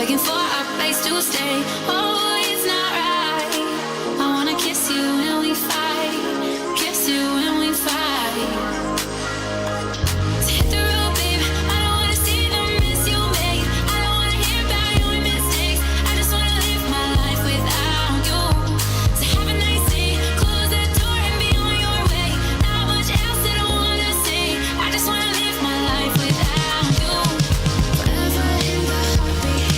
begging for a place to stay. Oh, it's not right. I wanna kiss you when we fight, kiss you when we fight. So hit the road, babe. I don't wanna see the mess you made. I don't wanna hear about your mistakes. I just wanna live my life without you. So have a nice day. Close that door and be on your way. Not much else that I wanna say. I just wanna live my life without you. Forever in the heartbeat.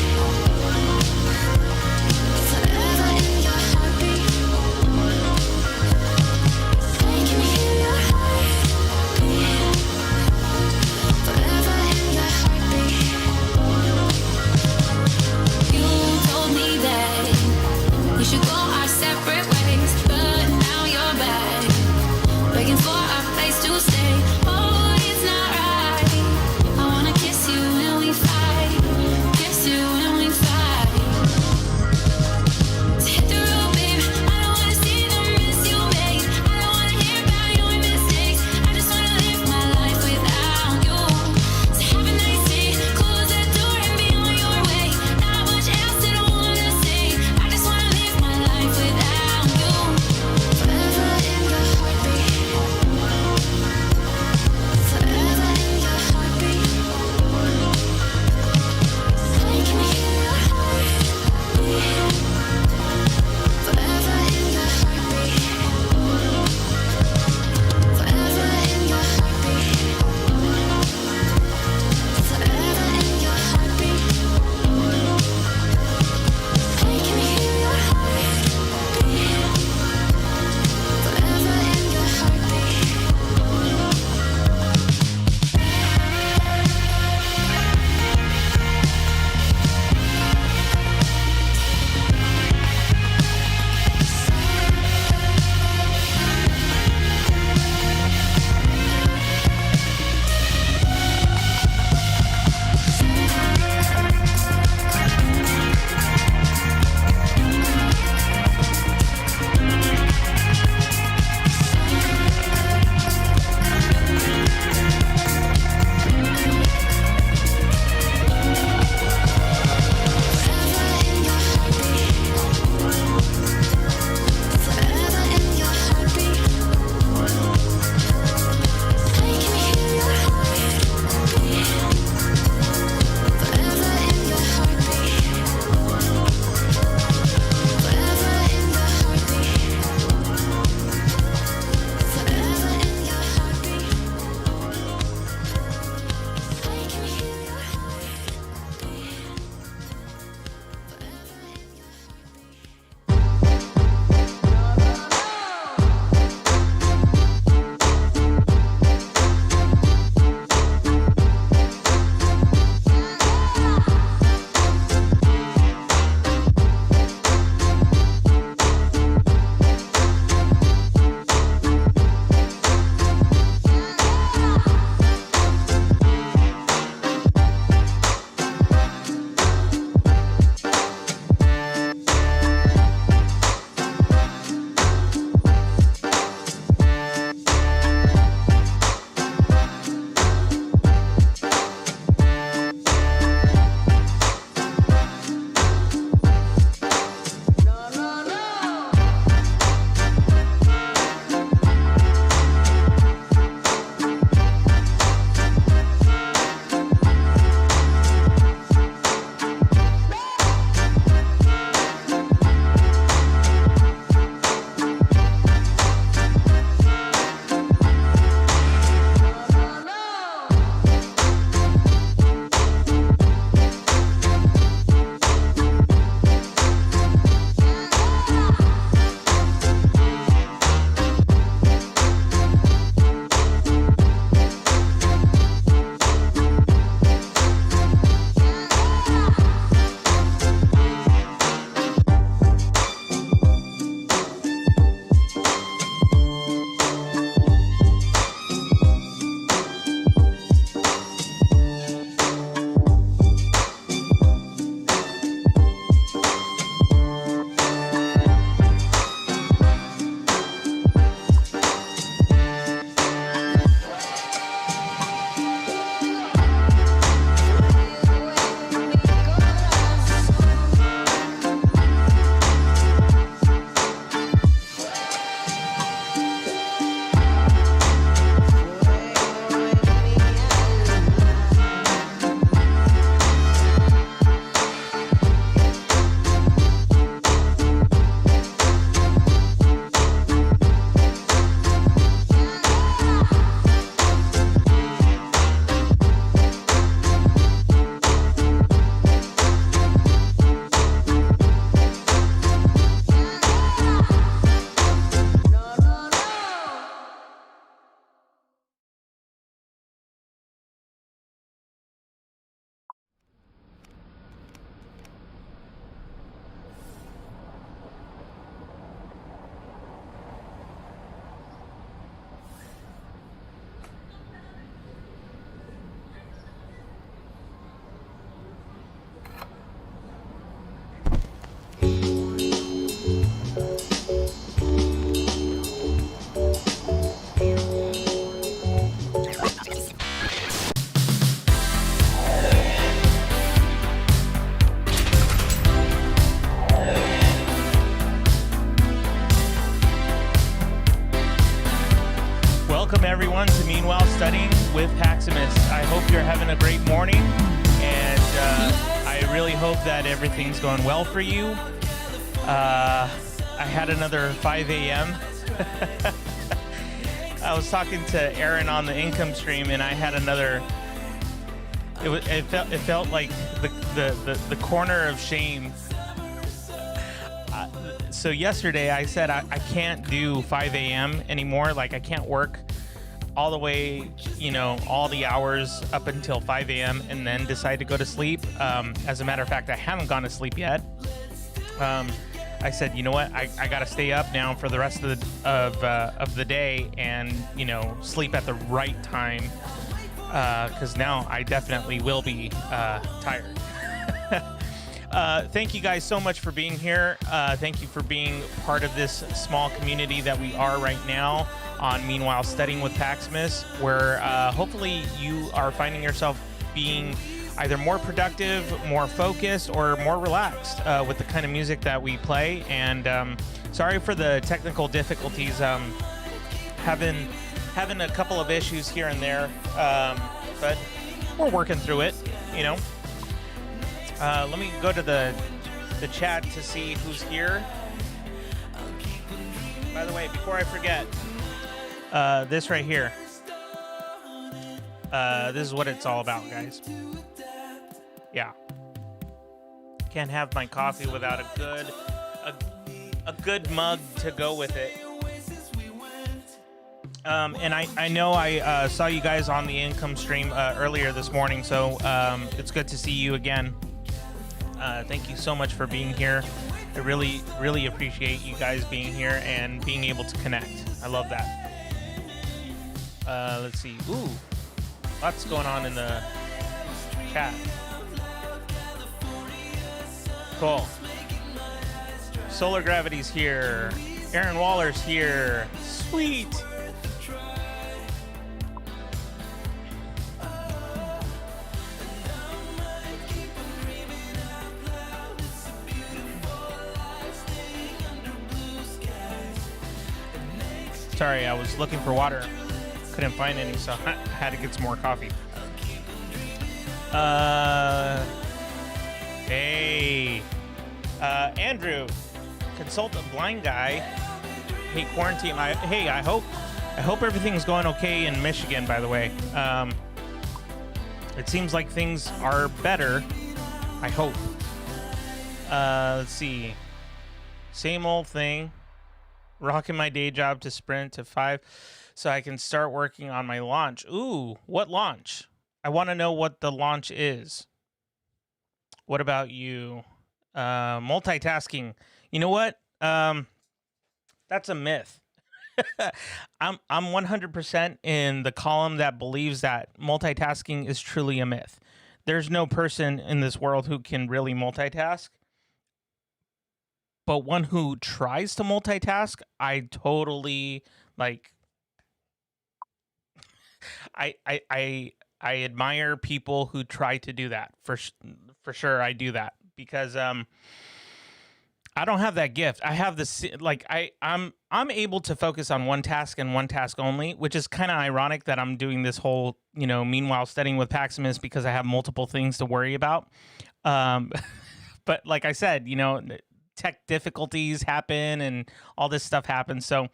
hope that everything's going well for you. I had another 5 a.m. I was talking to Aaron on the income stream, and I had another. It felt like the corner of shame. So yesterday I said I can't do 5 a.m. anymore. Like I can't work all the way, all the hours up until 5 a.m. and then decide to go to sleep. As a matter of fact, I haven't gone to sleep yet. I said, you know what? I got to stay up now for the rest of the day and sleep at the right time, because now I definitely will be tired. Thank you guys so much for being here. Thank you for being part of this small community that we are right now on Meanwhile Studying with Paximus, where hopefully you are finding yourself being either more productive, more focused, or more relaxed with the kind of music that we play. And sorry for the technical difficulties. Having a couple of issues here and there, but we're working through it, Let me go to the chat to see who's here. By the way, before I forget, this right here. This is what it's all about, guys. Yeah. Can't have my coffee without a good mug to go with it. And I know I saw you guys on the income stream earlier this morning, so it's good to see you again. Thank you so much for being here. I really, really appreciate you guys being here and being able to connect. I love that. Let's see. Ooh, lots going on in the chat. Cool. Solar Gravity's here. Aaron Waller's here. Sweet. Sorry, I was looking for water. Couldn't find any, so I had to get some more coffee. Hey. Andrew, consult a blind guy. Hey, quarantine. I hope everything's going okay in Michigan, by the way. It seems like things are better. I hope. Let's see. Same old thing. Rocking my day job to sprint to 5 so I can start working on my launch. Ooh, what launch? I want to know what the launch is. What about you? Multitasking. You know what? That's a myth. I'm 100% in the column that believes that multitasking is truly a myth. There's no person in this world who can really multitask. But one who tries to multitask, I totally like. I admire people who try to do that. For sure, I do that because I don't have that gift. I have this I'm able to focus on one task and one task only, which is kind of ironic that I'm doing this whole meanwhile studying with Paximus because I have multiple things to worry about. But like I said, tech difficulties happen and all this stuff happens. So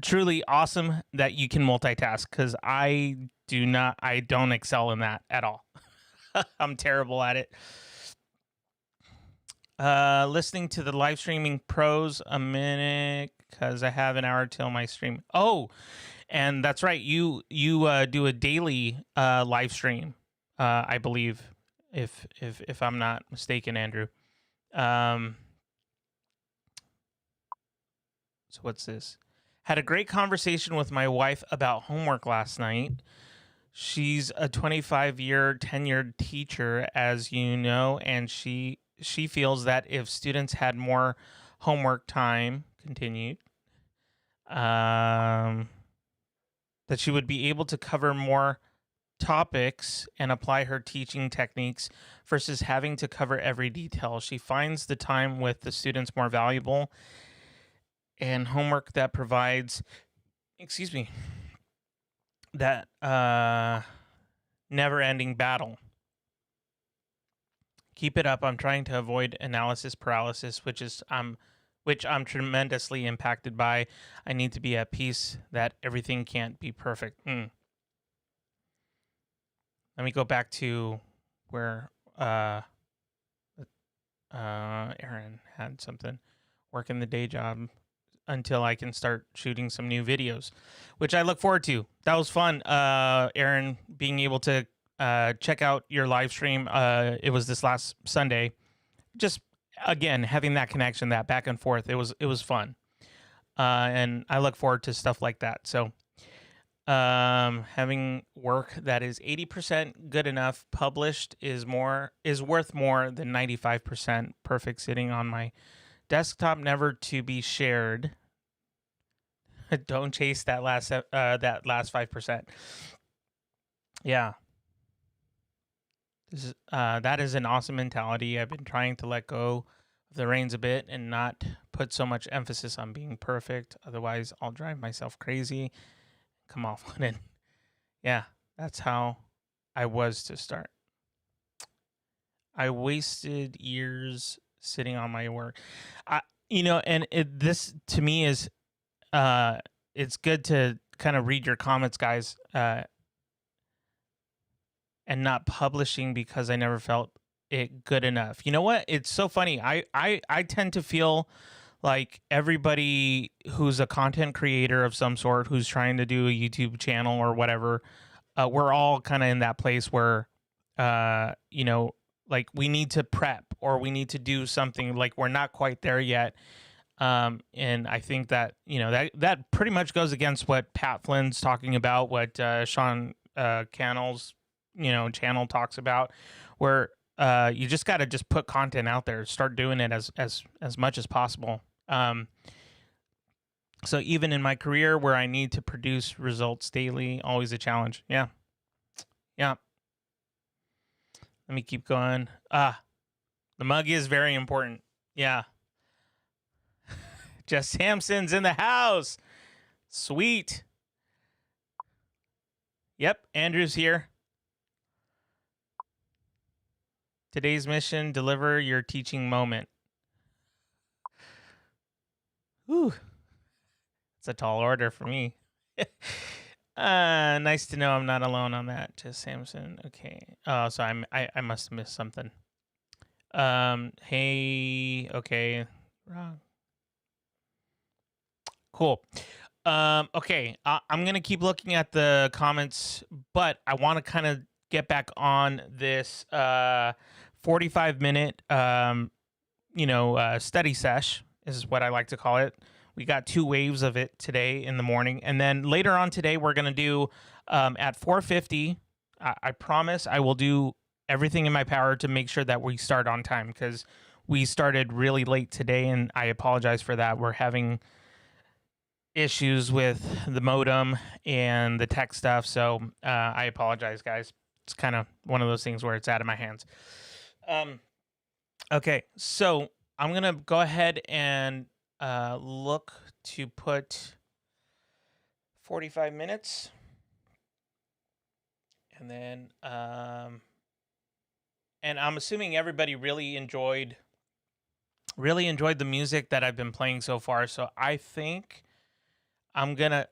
truly awesome that you can multitask, because I don't excel in that at all. I'm terrible at it. Listening to the live streaming pros a minute because I have an hour till my stream. Oh, and that's right. You do a daily live stream, I believe, if I'm not mistaken, Andrew. So what's this? Had a great conversation with my wife about homework last night. She's a 25-year tenured teacher, as you know, and she feels that if students had more homework time, that she would be able to cover more topics and apply her teaching techniques versus having to cover every detail. She finds the time with the students more valuable, and homework that provides, that never-ending battle. Keep it up. I'm trying to avoid analysis paralysis, which I'm tremendously impacted by. I need to be at peace that everything can't be perfect. Let me go back to where Aaron had something. Working the day job until I can start shooting some new videos, which I look forward to. That was fun, Aaron, being able to check out your live stream. It was this last Sunday. Just again having that connection, that back and forth. It was fun, and I look forward to stuff like that. So, having work that is 80% good enough published is worth more than 95% perfect sitting on my desktop, never to be shared. Don't chase that last 5%. Yeah. That is an awesome mentality. I've been trying to let go of the reins a bit and not put so much emphasis on being perfect. Otherwise, I'll drive myself crazy, come off on it. Yeah, that's how I was to start. I wasted years sitting on my work. This to me is, it's good to kind of read your comments, guys, and not publishing because I never felt it good enough. You know what? It's so funny. I tend to feel like everybody who's a content creator of some sort, who's trying to do a YouTube channel or whatever, we're all kind of in that place where, like we need to prep or we need to do something, like we're not quite there yet. And I think that, that pretty much goes against what Pat Flynn's talking about, what Sean Cannell's, channel talks about, where you just got to just put content out there, start doing it as much as possible. So even in my career where I need to produce results daily, always a challenge. Yeah. Let me keep going. The mug is very important. Yeah. Jess Sampson's in the house. Sweet. Yep, Andrew's here. Today's mission, deliver your teaching moment. Whew. It's a tall order for me. Nice to know I'm not alone on that. Jess Sampson. Okay. Oh, so I must have missed something. Hey, okay. Wrong. Cool. Okay. I'm going to keep looking at the comments, but I want to kind of get back on this 45-minute study sesh is what I like to call it. We got 2 waves of it today in the morning, and then later on today we're going to do at 4:50. I promise I will do everything in my power to make sure that we start on time, because we started really late today, and I apologize for that. We're having issues with the modem and the tech stuff, so I apologize, guys. It's kind of one of those things where it's out of my hands. Okay, so I'm gonna go ahead and look to put 45 minutes, and then and I'm assuming everybody really enjoyed the music that I've been playing so far. So I think I'm gonna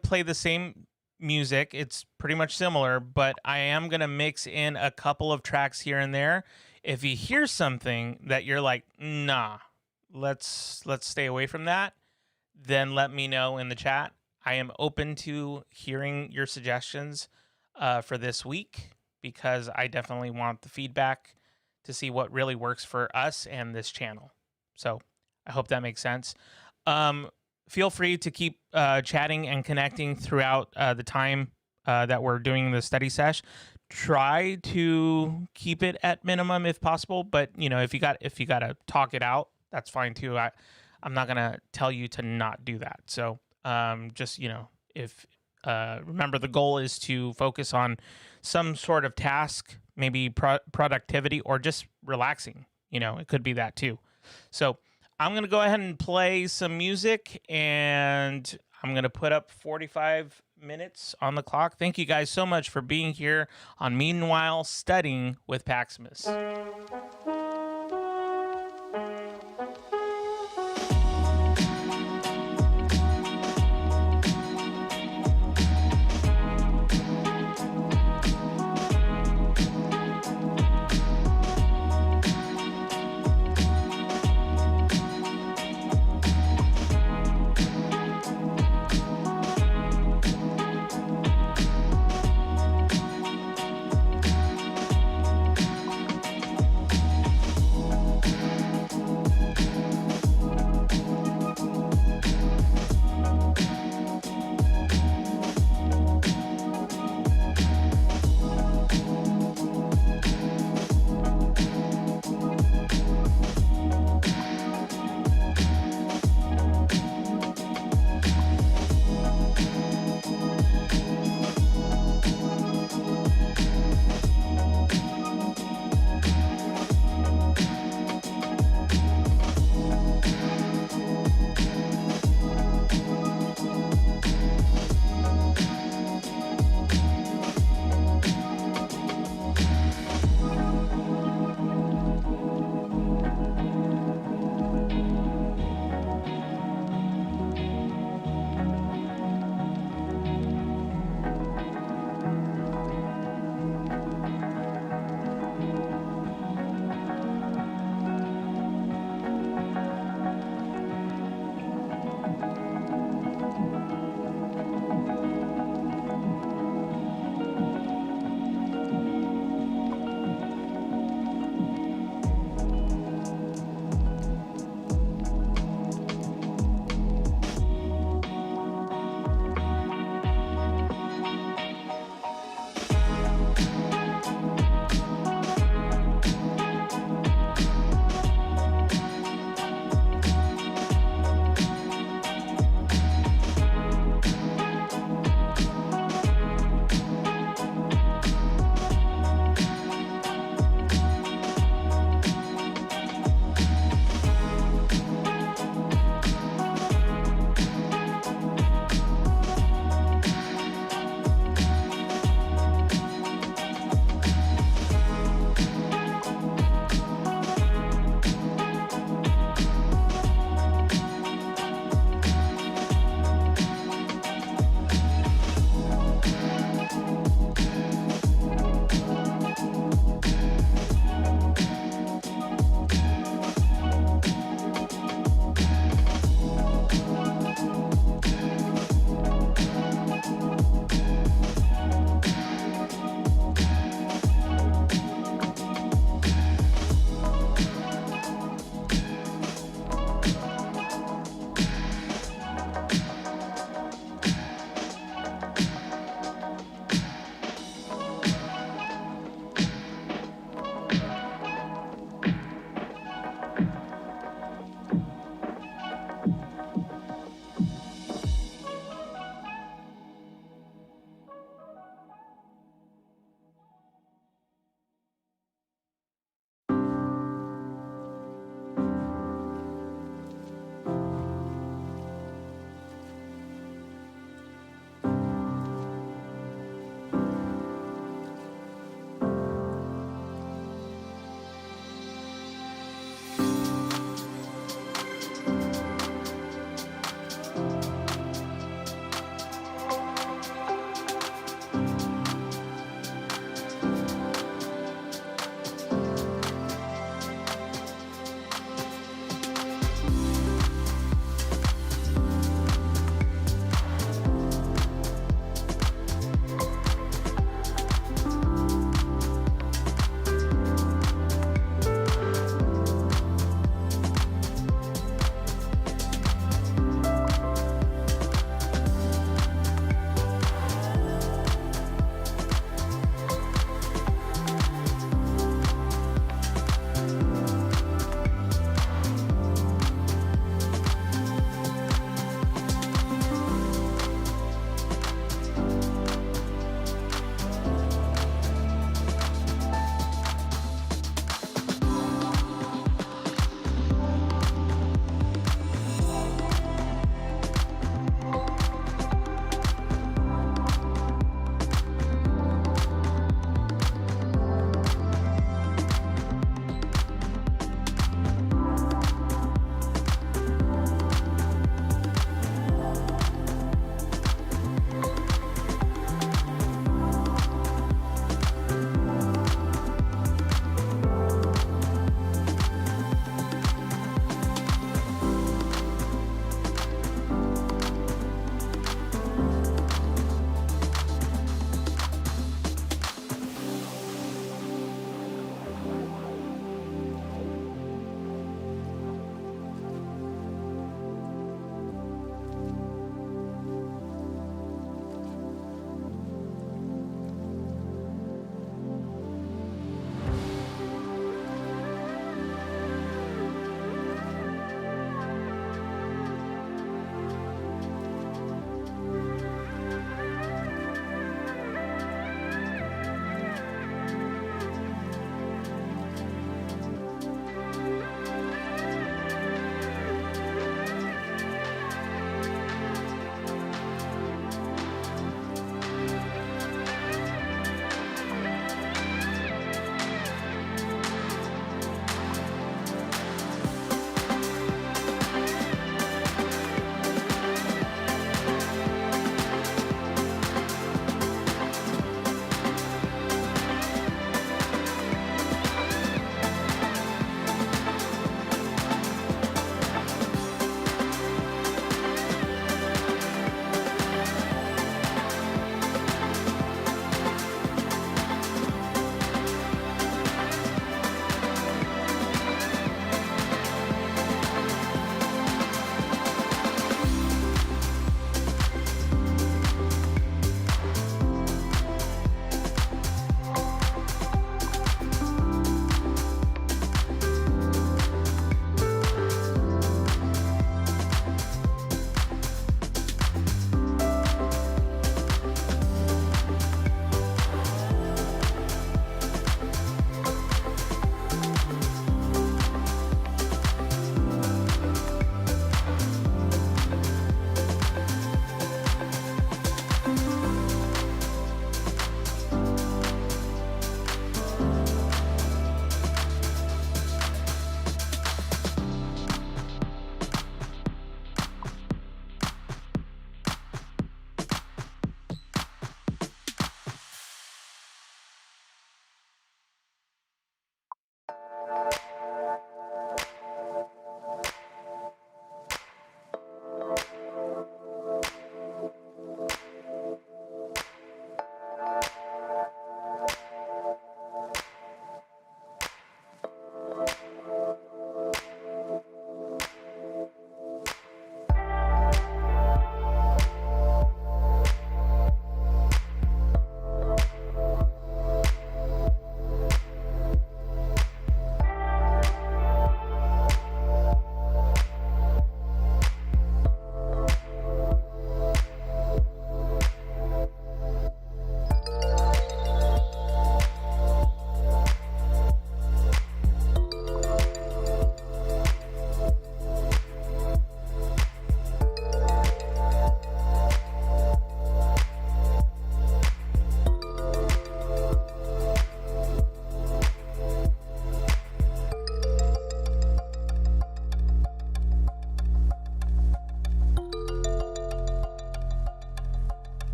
play the same music. It's pretty much similar, but I am gonna mix in a couple of tracks here and there. If you hear something that you're like, nah, let's stay away from that, then let me know in the chat. I am open to hearing your suggestions for this week, because I definitely want the feedback to see what really works for us and this channel. So I hope that makes sense. Feel free to keep chatting and connecting throughout the time that we're doing the study sesh. Try to keep it at minimum if possible, but if you got to talk it out, that's fine too. I'm not gonna tell you to not do that. So just if remember, the goal is to focus on some sort of task, maybe productivity, or just relaxing. It could be that too. So I'm going to go ahead and play some music, and I'm going to put up 45 minutes on the clock. Thank you guys so much for being here on Meanwhile Studying with Paximus.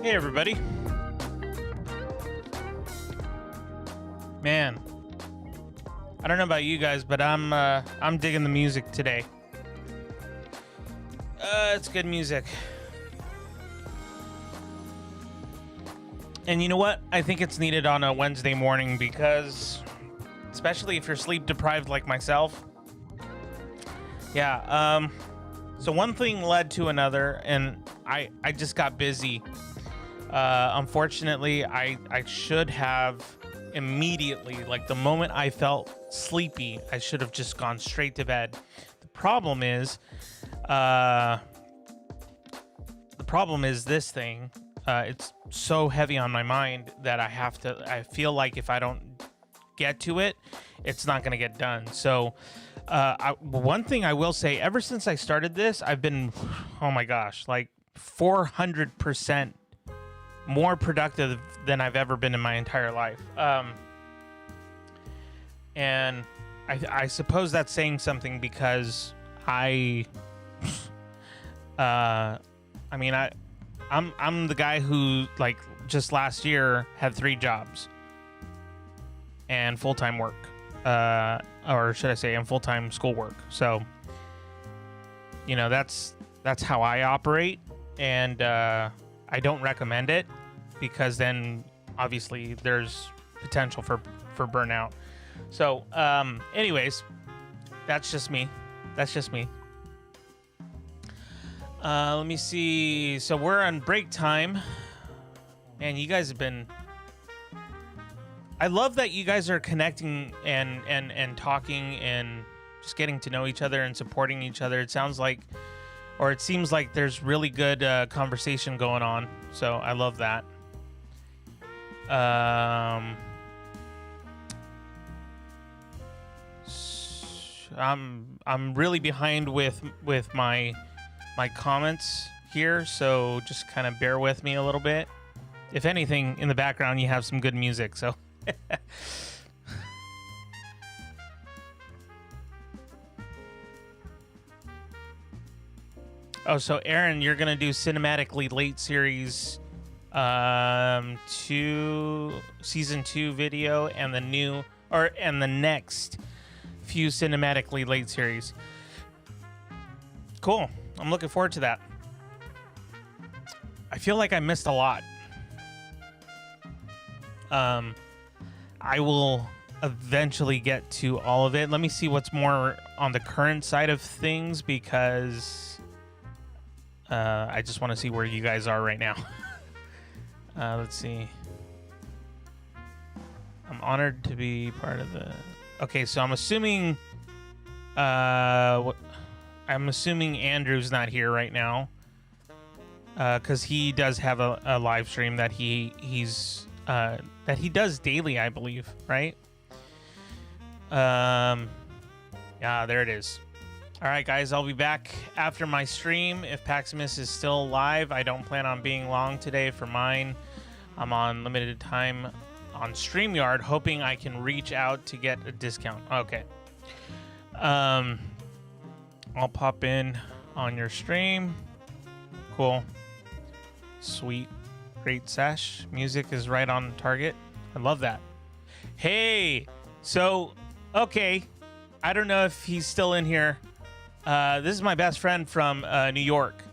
Hey everybody. Man, I don't know about you guys, but I'm digging the music today. It's good music. And you know what? I think it's needed on a Wednesday morning because, especially if you're sleep deprived like myself. Yeah, so one thing led to another, and I just got busy. Unfortunately, I should have immediately, like the moment I felt sleepy, I should have just gone straight to bed. The problem is this thing. It's so heavy on my mind that I feel like if I don't get to it, it's not going to get done. So one thing I will say, ever since I started this, I've been, oh my gosh, like 400% more productive than I've ever been in my entire life. And I suppose that's saying something because I'm the guy who, like, just last year had 3 jobs and full-time work, or should I say, and full-time schoolwork. So, you know, that's how I operate, and I don't recommend it because then obviously there's potential for burnout. So, anyways, that's just me. Let me see. So we're on break time. Man, you guys have been... I love that you guys are connecting and talking and just getting to know each other and supporting each other. It sounds like, or it seems like there's really good conversation going on. So I love that. I'm really behind with my comments here, so just kind of bear with me a little bit. If anything, in the background you have some good music, so oh, so Aaron, you're gonna do cinematically late series 2 season 2 video and the next few cinematically late series. Cool. I'm looking forward to that. I feel like I missed a lot. I will eventually get to all of it. Let me see what's more on the current side of things because I just want to see where you guys are right now. Let's see. I'm honored to be part of the... Okay, so I'm assuming... I I'm assuming Andrew's not here right now, because he does have a live stream that he does daily, I believe, right? Yeah, there it is. All right, guys, I'll be back after my stream. If Paximus is still live, I don't plan on being long today for mine. I'm on limited time on StreamYard, hoping I can reach out to get a discount. Okay. I'll pop in on your stream. Cool. Sweet. Great sesh. Music is right on target. I love that. Hey, so, okay. I don't know if he's still in here. This is my best friend from New York.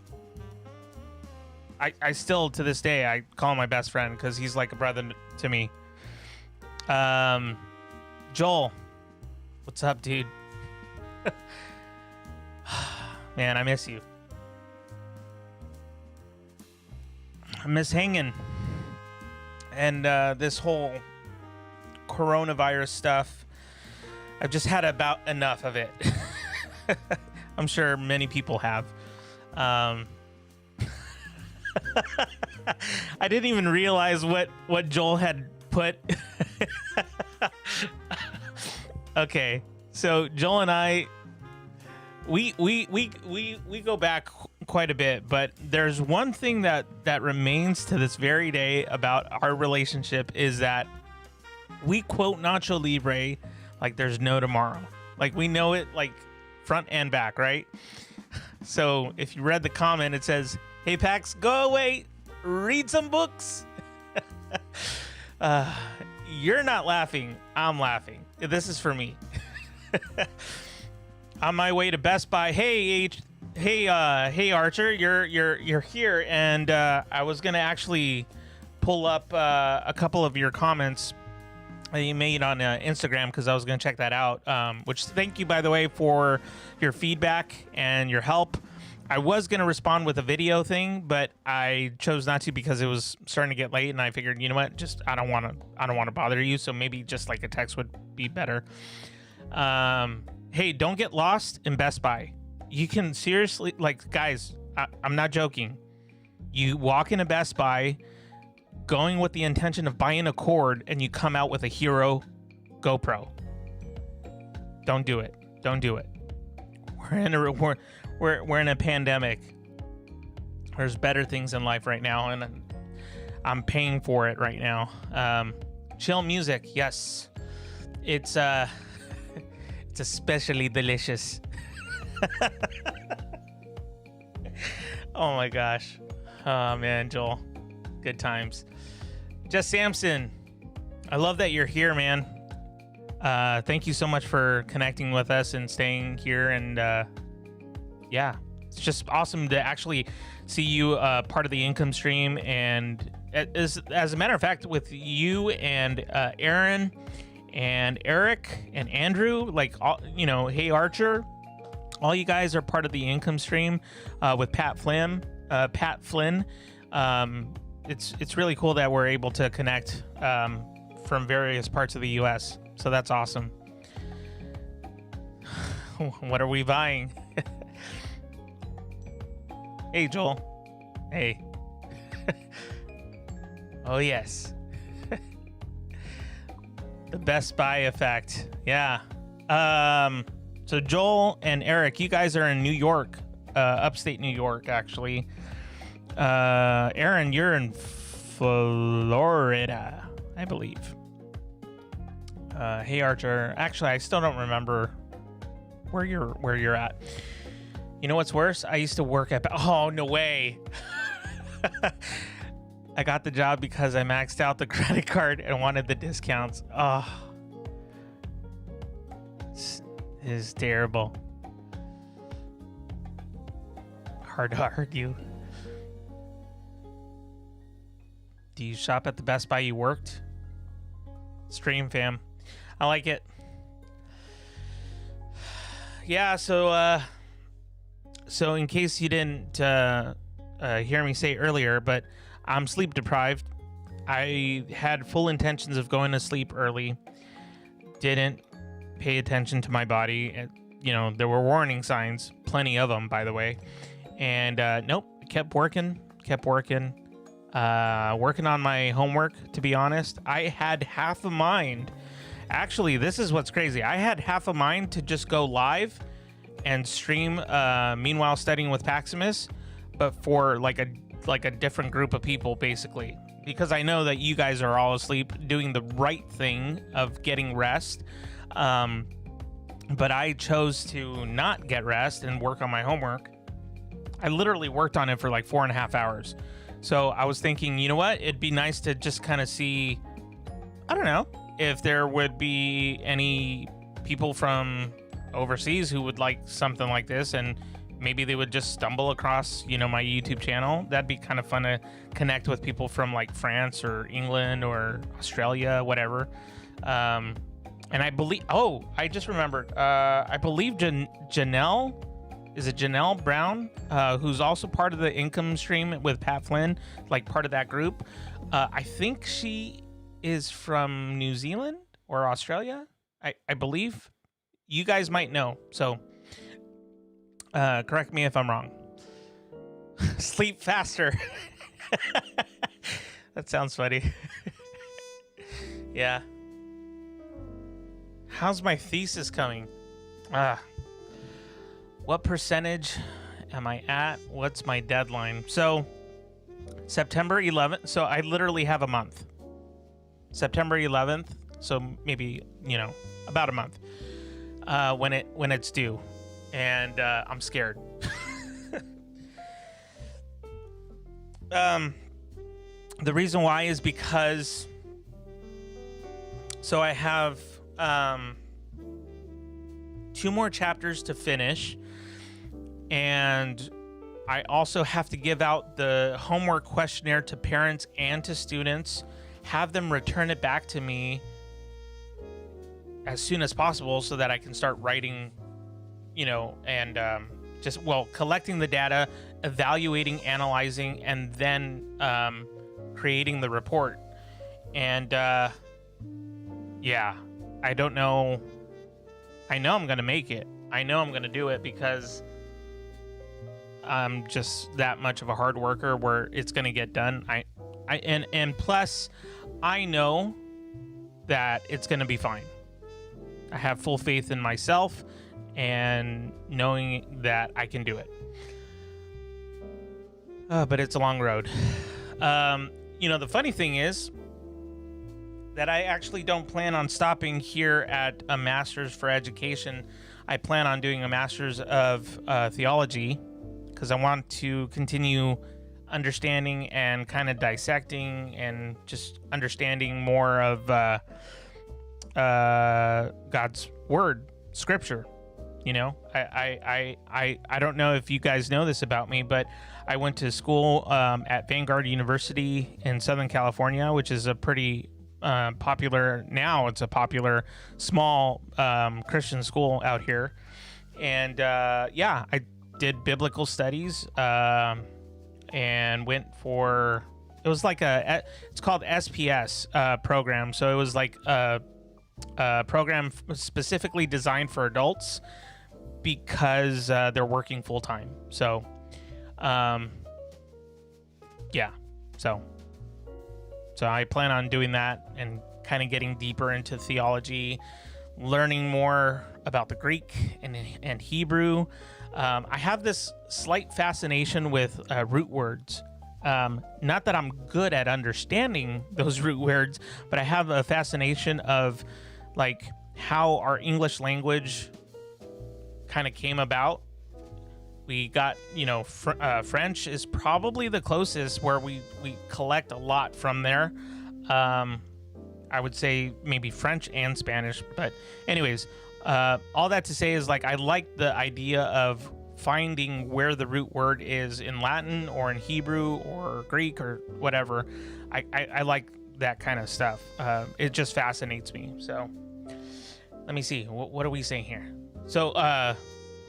I still, to this day, I call him my best friend because he's like a brother to me. Joel, what's up, dude? Man, I miss you. I miss hanging. And this whole coronavirus stuff, I've just had about enough of it. I'm sure many people have. I didn't even realize what Joel had put. Okay, so Joel and I, we go back quite a bit, but there's one thing that remains to this very day about our relationship is that we quote Nacho Libre like there's no tomorrow. Like we know it like front and back, right? So if you read the comment, it says, "Hey Pax, go away, read some books." You're not laughing, I'm laughing. This is for me. On my way to Best Buy. Hey Archer, you're here, and I was gonna actually pull up a couple of your comments that you made on Instagram because I was gonna check that out. Which thank you, by the way, for your feedback and your help. I was gonna respond with a video thing, but I chose not to because it was starting to get late, and I figured, you know what, just I don't want to bother you, so maybe just like a text would be better. Hey, don't get lost in Best Buy. You can seriously, like, guys, I'm not joking. You walk into Best Buy going with the intention of buying a cord, and you come out with a Hero GoPro. Don't do it. Don't do it. We're in a pandemic. There's better things in life right now, and I'm paying for it right now. Chill music, yes. It's it's especially delicious. Oh my gosh. Oh man, Joel. Good times. Jess Sampson, I love that you're here, man. Thank you so much for connecting with us and staying here, and yeah, it's just awesome to actually see you part of the income stream. And as a matter of fact, with you and Aaron and Eric and Andrew, like, all, you know, Hey Archer, all you guys are part of the income stream with Pat Flynn. It's really cool that we're able to connect from various parts of the U.S. So that's awesome. What are we buying? Hey, Joel. Hey. Oh, yes. The Best Buy effect. Yeah. So Joel and Eric, you guys are in New York, upstate New York, actually. Aaron, you're in Florida, I believe. Hey, Archer. Actually, I still don't remember where you're at. You know what's worse? I used to work at... Oh, no way. I got the job because I maxed out the credit card and wanted the discounts. Oh. This is terrible. Hard to argue. Do you shop at the Best Buy you worked? Stream fam. I like it. Yeah, so in case you didn't hear me say earlier, but I'm sleep deprived. I had full intentions of going to sleep early. Didn't pay attention to my body. You know, there were warning signs. plenty of them, by the way. And nope, kept working, working on my homework. To be honest, I had half a mind. Actually, this is what's crazy. I had half a mind to just go live and stream Meanwhile Studying with Paximus, but for like a different group of people, basically, because I know that you guys are all asleep, doing the right thing of getting rest. But I chose to not get rest and work on my homework. I literally worked on it for like 4.5 hours. So I was thinking, you know what? It'd be nice to just kind of see, I don't know, if there would be any people from overseas who would like something like this, and maybe they would just stumble across, you know, my YouTube channel. That'd be kind of fun to connect with people from like France or England or Australia, whatever. And I believe, I just remembered, I believe Janelle, is it Janelle Brown, who's also part of the income stream with Pat Flynn, like part of that group. I think she is from New Zealand or Australia. I believe. You guys might know. So correct me if I'm wrong. Sleep faster. That sounds funny. Yeah. How's my thesis coming? What percentage am I at? What's my deadline? So September 11th. So I literally have a month. September 11th. So maybe, you know, about a month when it's due. And I'm scared. The reason why is because so I have 2 more chapters to finish, and I also have to give out the homework questionnaire to parents and to students, have them return it back to me as soon as possible so that I can start writing, you know, and collecting the data, evaluating, analyzing, and then creating the report. And yeah, I don't know. I know I'm going to make it. I know I'm going to do it because I'm just that much of a hard worker where it's going to get done. And plus I know that it's going to be fine. I have full faith in myself and knowing that I can do it. But it's a long road. You know, the funny thing is that I actually don't plan on stopping here at a master's for education. I plan on doing a master's of theology because I want to continue understanding and kind of dissecting and just understanding more of God's word, scripture. You know, I don't know if you guys know this about me, but I went to school at Vanguard University in Southern California, which is a pretty popular, now it's a popular small Christian school out here. And yeah, I did biblical studies and went for, it was like it's called SPS program. So it was like a program specifically designed for adults because they're working full time. So yeah, so I plan on doing that and kind of getting deeper into theology, learning more about the Greek and Hebrew. I have this slight fascination with root words. Not that I'm good at understanding those root words, but I have a fascination of like how our English language kind of came about. We got, you know, French is probably the closest where we collect a lot from there. I would say maybe French and Spanish. But anyways, all that to say is like I like the idea of finding where the root word is in Latin or in Hebrew or Greek or whatever. I like that kind of stuff. It just fascinates me. So let me see. What are we saying here? So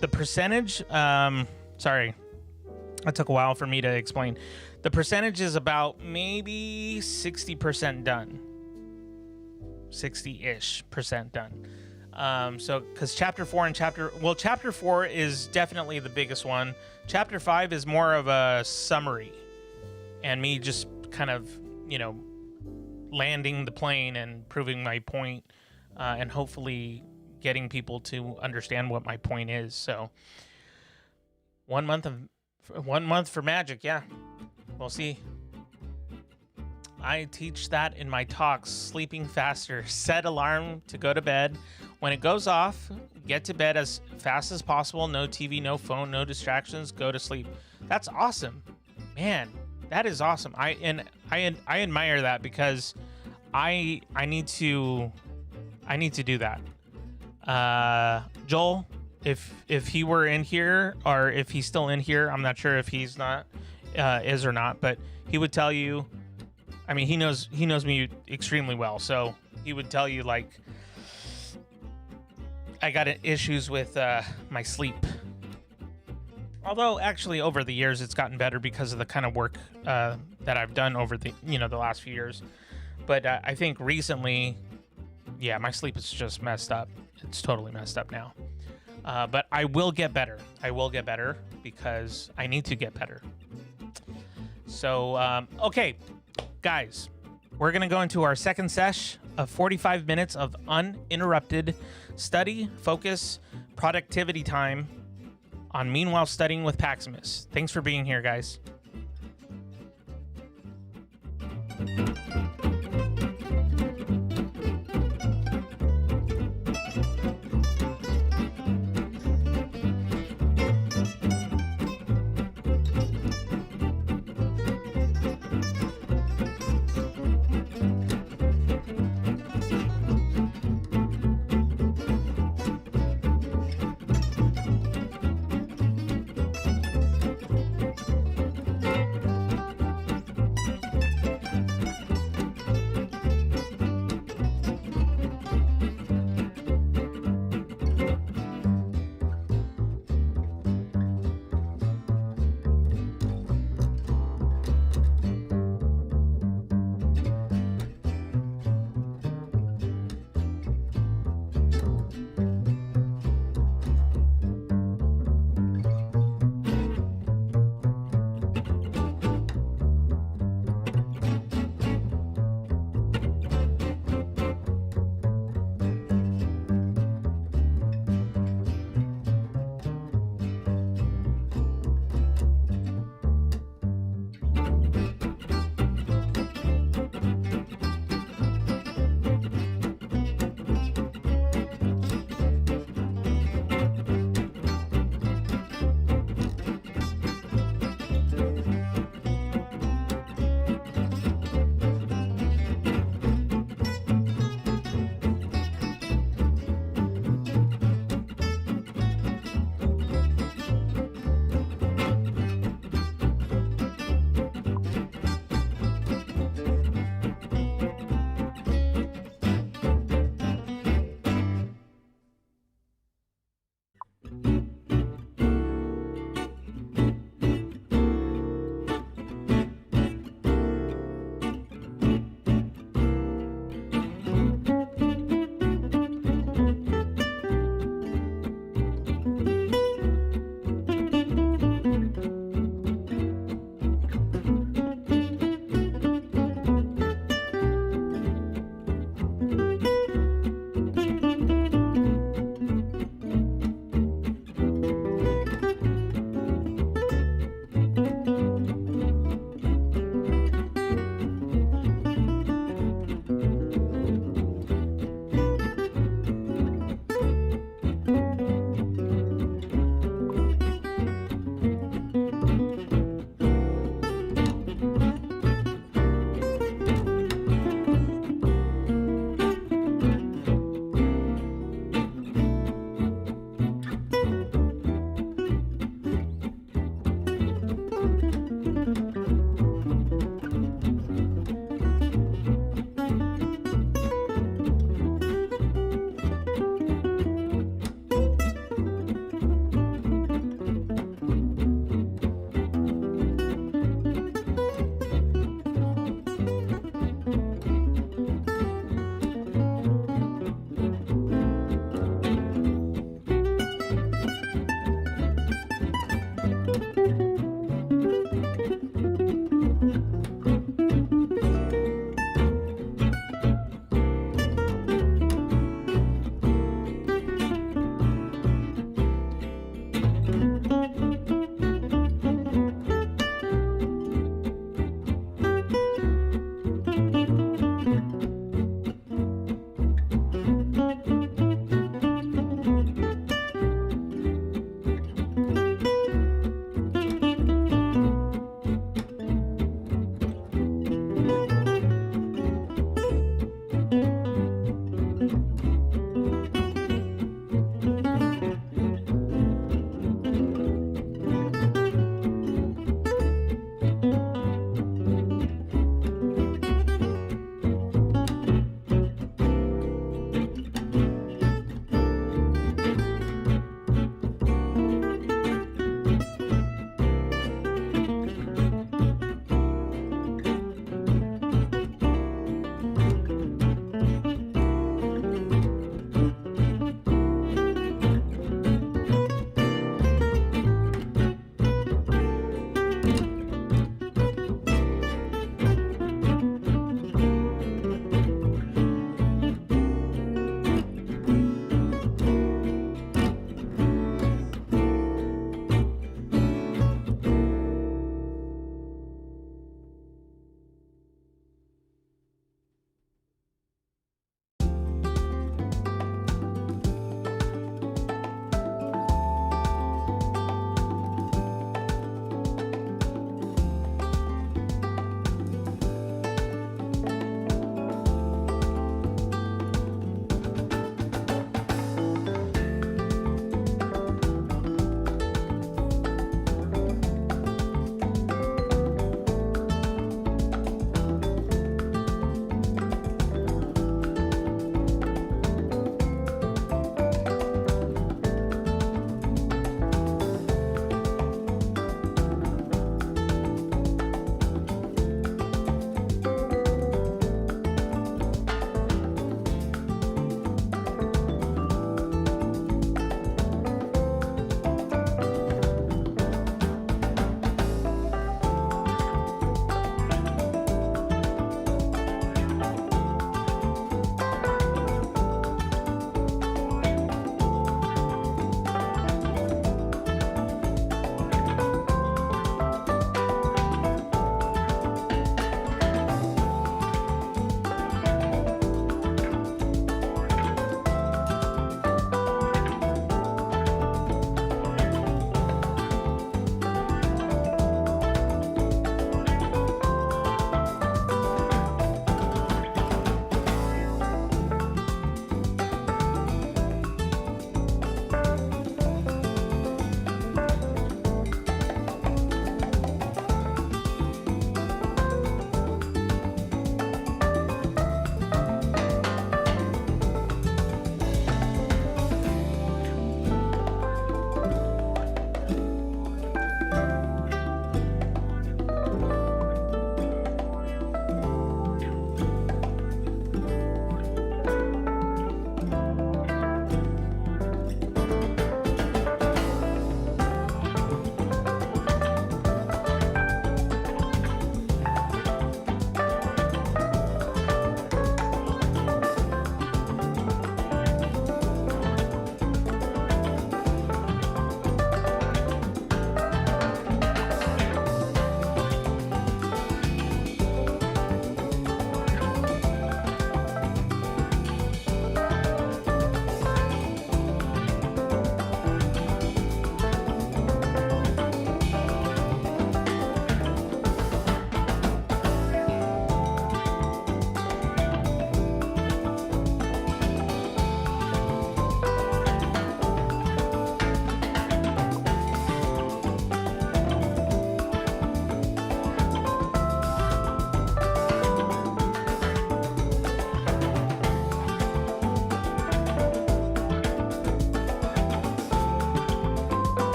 the percentage, sorry, that took a while for me to explain. The percentage is about maybe 60% done. 60-ish% done. So because chapter 4 is definitely the biggest one. Chapter 5 is more of a summary and me just kind of, landing the plane and proving my point, and hopefully getting people to understand what my point is. So 1 month for magic. Yeah, we'll see. I teach that in my talks. Sleeping faster. Set alarm to go to bed. When it goes off, get to bed as fast as possible. No TV, no phone, no distractions. Go to sleep. That's awesome, man. That is awesome. I admire that because I need to do that. Joel, if he were in here, or if he's still in here, I'm not sure if he's not is or not, but he would tell you. I mean, he knows me extremely well, so he would tell you, like, I got issues with my sleep. Although, actually, over the years, it's gotten better because of the kind of work that I've done over the last few years. But I think recently, yeah, my sleep is just messed up. It's totally messed up now. But I will get better. I will get better because I need to get better. So, okay. Guys, we're going to go into our second sesh of 45 minutes of uninterrupted study, focus, productivity time on Meanwhile Studying with Paximus. Thanks for being here, guys.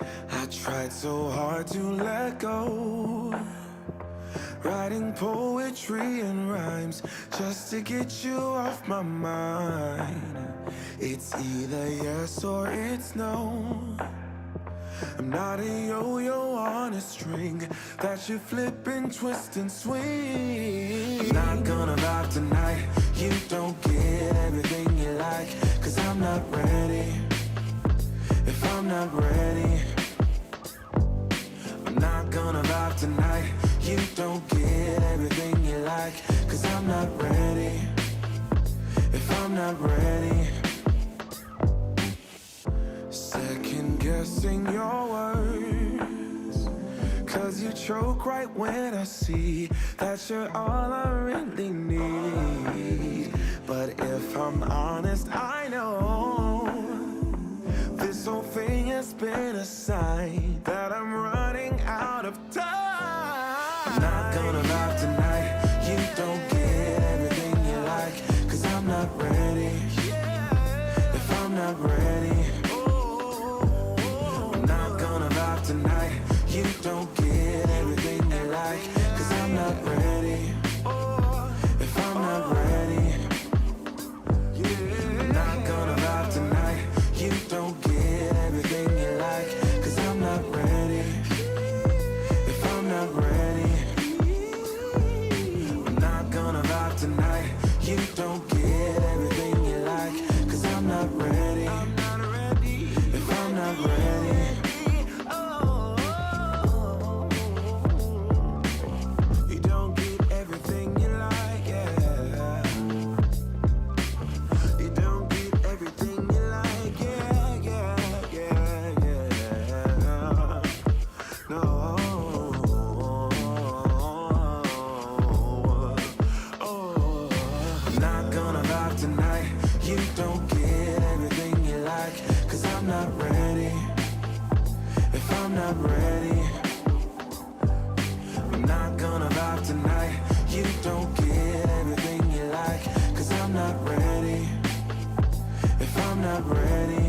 I tried so hard to let go, writing poetry and rhymes just to get you off my mind. It's either yes or it's no. I'm not a yo-yo on a string that you flip and twist and swing. I'm not gonna vibe tonight. You don't get everything you like, 'cause I'm not ready. If I'm not ready, I'm not gonna vibe tonight. You don't get everything you like, 'cause I'm not ready. If I'm not ready, second guessing your words, 'cause you choke right when I see that you're all I really need. But if I'm honest, I know this whole thing has been a sign that I'm running out of time. I'm not gonna vibe tonight. You don't get everything you like, 'cause I'm not ready. If I'm not ready, I'm not gonna vibe tonight. You don't get everything you like, 'cause I'm not ready. If I'm not ready, I'm not gonna vibe tonight. You don't get everything you like, 'cause I'm not ready. If I'm not ready, I'm not gonna vibe tonight. You don't get everything you like, 'cause I'm not ready. If I'm not ready, you don't get everything you like, yeah. You don't get everything you like, yeah, yeah, yeah, yeah. No. I'm not gonna vibe tonight. You don't get everything you like, 'cause I'm not ready. If I'm not ready, I'm not gonna vibe tonight. You don't get everything you like, 'cause I'm not ready. If I'm not ready,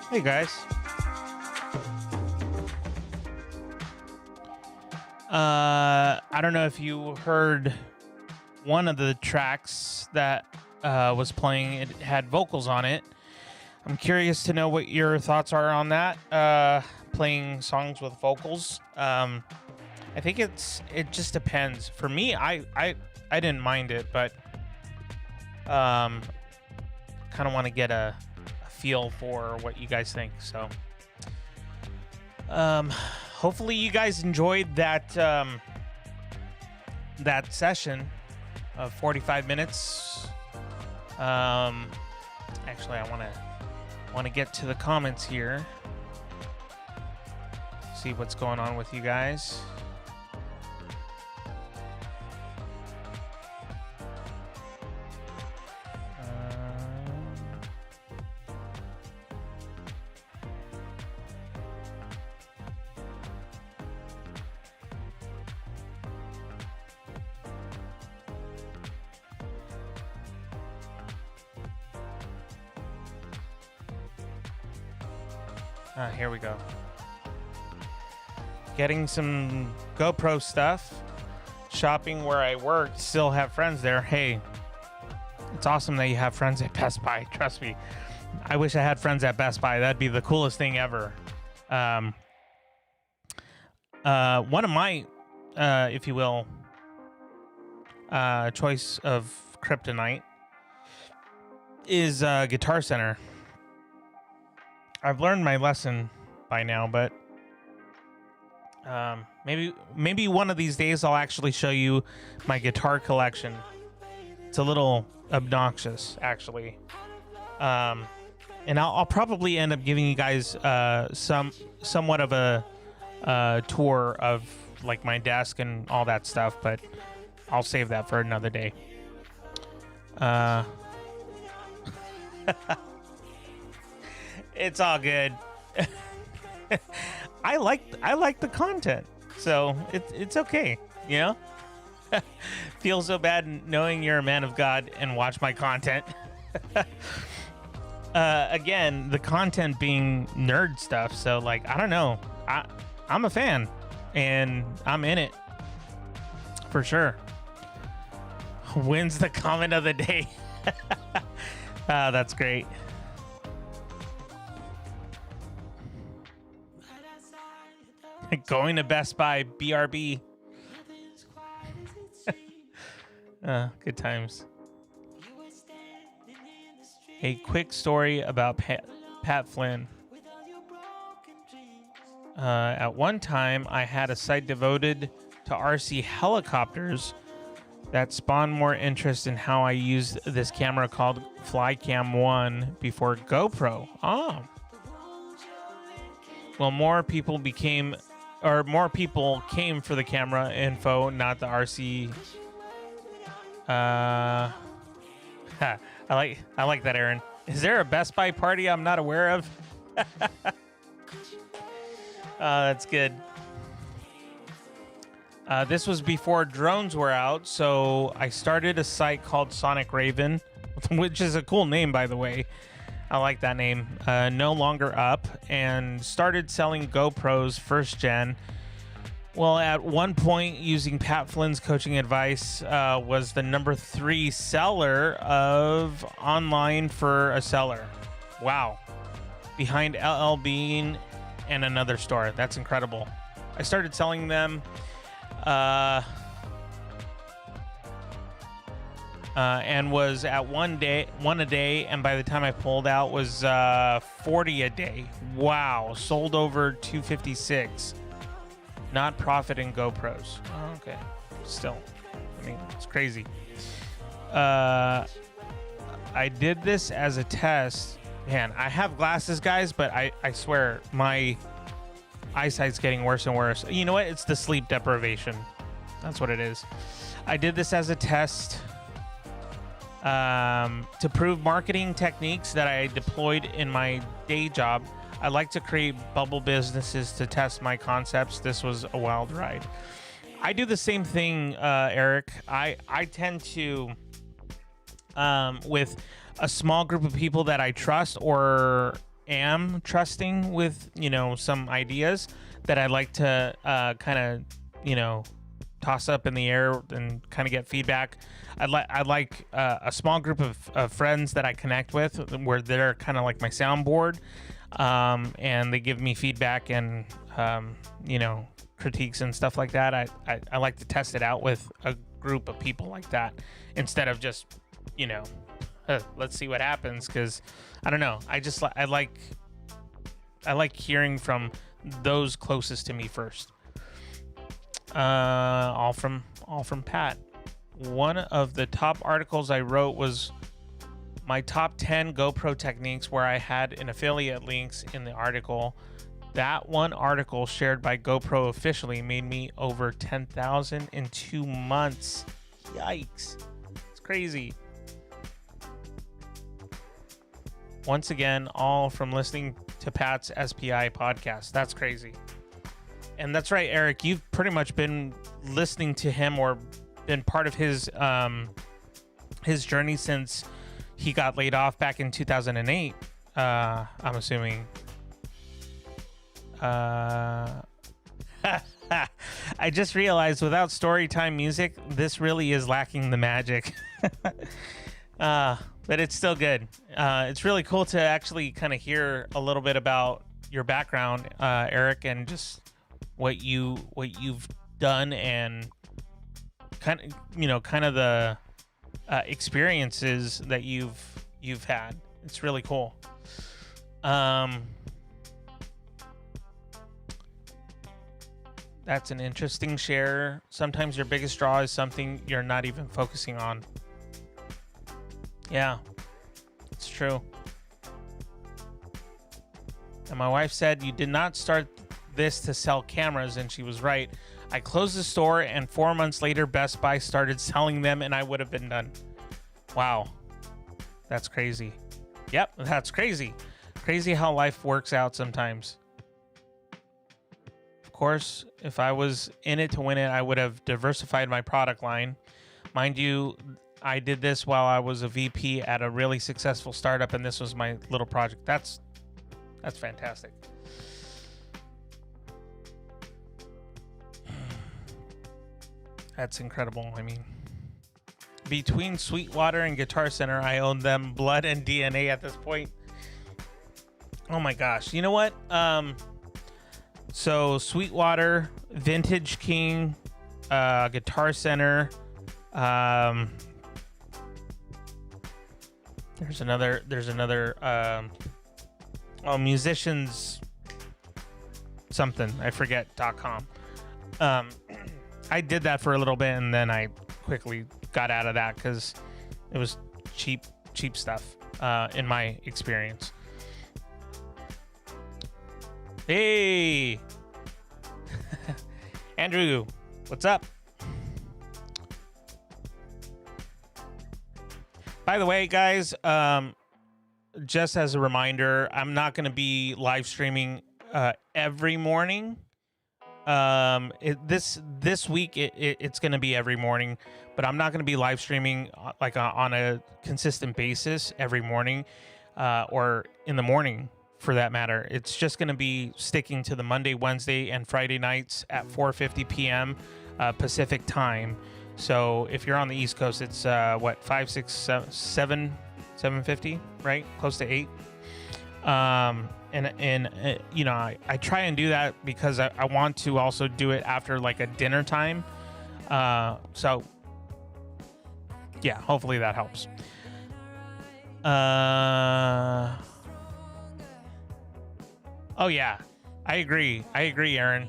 Hey guys. I don't know if you heard one of the tracks that was playing. It had vocals on it. I'm curious to know what your thoughts are on that. Playing songs with vocals. I think it just depends. For me, I didn't mind it, but kind of want to get a feel for what you guys think. So hopefully you guys enjoyed that that session of 45 minutes. Actually, I want to get to the comments here, see what's going on with you guys. Here we go. Getting some GoPro stuff. Shopping where I work. Still have friends there. Hey, it's awesome that you have friends at Best Buy. Trust me. I wish I had friends at Best Buy. That'd be the coolest thing ever. One of my, if you will, choice of kryptonite is Guitar Center. I've learned my lesson by now, but maybe one of these days I'll actually show you my guitar collection. It's a little obnoxious, actually, and I'll probably end up giving you guys somewhat of a tour of like my desk and all that stuff, but I'll save that for another day. It's all good. I like the content, so it's okay, you know. Feel so bad knowing you're a man of God and watch my content. Again, the content being nerd stuff, so like I don't know. I'm a fan, and I'm in it for sure. Wins the comment of the day. That's great. Going to Best Buy, BRB. Good times. A quick story about Pat Flynn. At one time, I had a site devoted to RC helicopters that spawned more interest in how I used this camera called Flycam 1 before GoPro. Oh. Well, more people came for the camera info, not the RC. I like that, Aaron. Is there a Best Buy party I'm not aware of? That's good. This was before drones were out, so I started a site called Sonic Raven. which is a cool name, by the way. I like that name. No longer up, and started selling GoPros first gen. Well, at one point, using Pat Flynn's coaching advice, was the number 3 seller of online for a seller. Wow. Behind LL Bean and another store. That's incredible. I started selling them and was at one a day, and by the time I pulled out was 40 a day. Wow. Sold over 256. Not profit in GoPros. Oh, okay. Still, I mean, it's crazy. I did this as a test. Man, I have glasses, guys, but I swear my eyesight's getting worse and worse. You know what? It's the sleep deprivation. That's what it is. I did this as a test to prove marketing techniques that I deployed in my day job. I like to create bubble businesses to test my concepts. This was a wild ride. I do the same thing, Eric. I tend to, with a small group of people that I trust or am trusting with, some ideas that I like to kind of, toss up in the air and kind of get feedback. I like a small group of friends that I connect with where they're kind of like my soundboard. And they give me feedback and, critiques and stuff like that. I like to test it out with a group of people like that instead of just, let's see what happens. Cause I don't know. I like hearing from those closest to me first. All from Pat. One of the top articles I wrote was my top 10 GoPro techniques, where I had an affiliate links in the article. That one article shared by GoPro officially made me over 10,000 in 2 months. Yikes. It's crazy. Once again, all from listening to Pat's SPI podcast. That's crazy. And that's right, Eric, you've pretty much been listening to him or been part of his journey since he got laid off back in 2008, I'm assuming. I just realized without storytime music, this really is lacking the magic. But it's still good. It's really cool to actually kind of hear a little bit about your background, Eric, and just what you've done and kind of the experiences that you've had. It's really cool. That's an interesting share. Sometimes your biggest draw is something you're not even focusing on. Yeah, it's true. And my wife said, you did not start this to sell cameras, and she was right. I closed the store, and 4 months later, Best Buy started selling them, and I would have been done. Wow. That's crazy. Yep, that's crazy. Crazy how life works out sometimes. Of course, if I was in it to win it, I would have diversified my product line. Mind you, I did this while I was a VP at a really successful startup, and this was my little project. That's fantastic. That's incredible. I mean, between Sweetwater and Guitar Center, I own them blood and DNA at this point. Oh my gosh. You know what? So Sweetwater, Vintage King, Guitar Center. There's another musicians something. I forget .com. I did that for a little bit, and then I quickly got out of that because it was cheap stuff, in my experience. Hey, Andrew, what's up? By the way, guys, just as a reminder, I'm not going to be live streaming every morning. This week it's going to be every morning, but I'm not going to be live streaming like on a consistent basis every morning, or in the morning for that matter. It's just going to be sticking to the Monday, Wednesday, and Friday nights at 4:50 p.m. Pacific time. So if you're on the East Coast, it's 5, 6, 7, 7:50, right? Close to 8. You know, I try and do that because I want to also do it after like a dinner time. So yeah, hopefully that helps. Oh yeah, I agree, Aaron.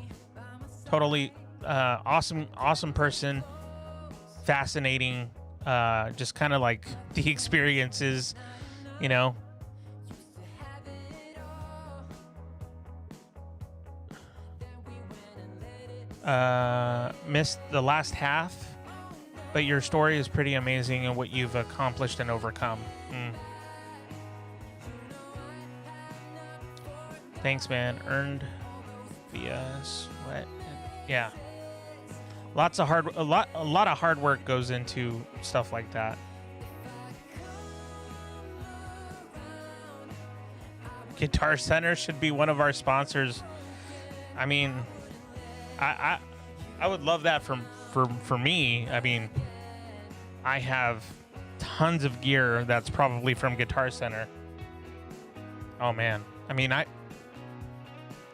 Totally awesome person. Fascinating. Just kind of like the experiences, you know. Missed the last half, but your story is pretty amazing and what you've accomplished and overcome. Thanks, man. Earned via sweat. Yeah, a lot of hard work goes into stuff like that. Guitar Center should be one of our sponsors. I mean, I would love that for me. I mean, I have tons of gear that's probably from Guitar Center. Oh man, I mean, I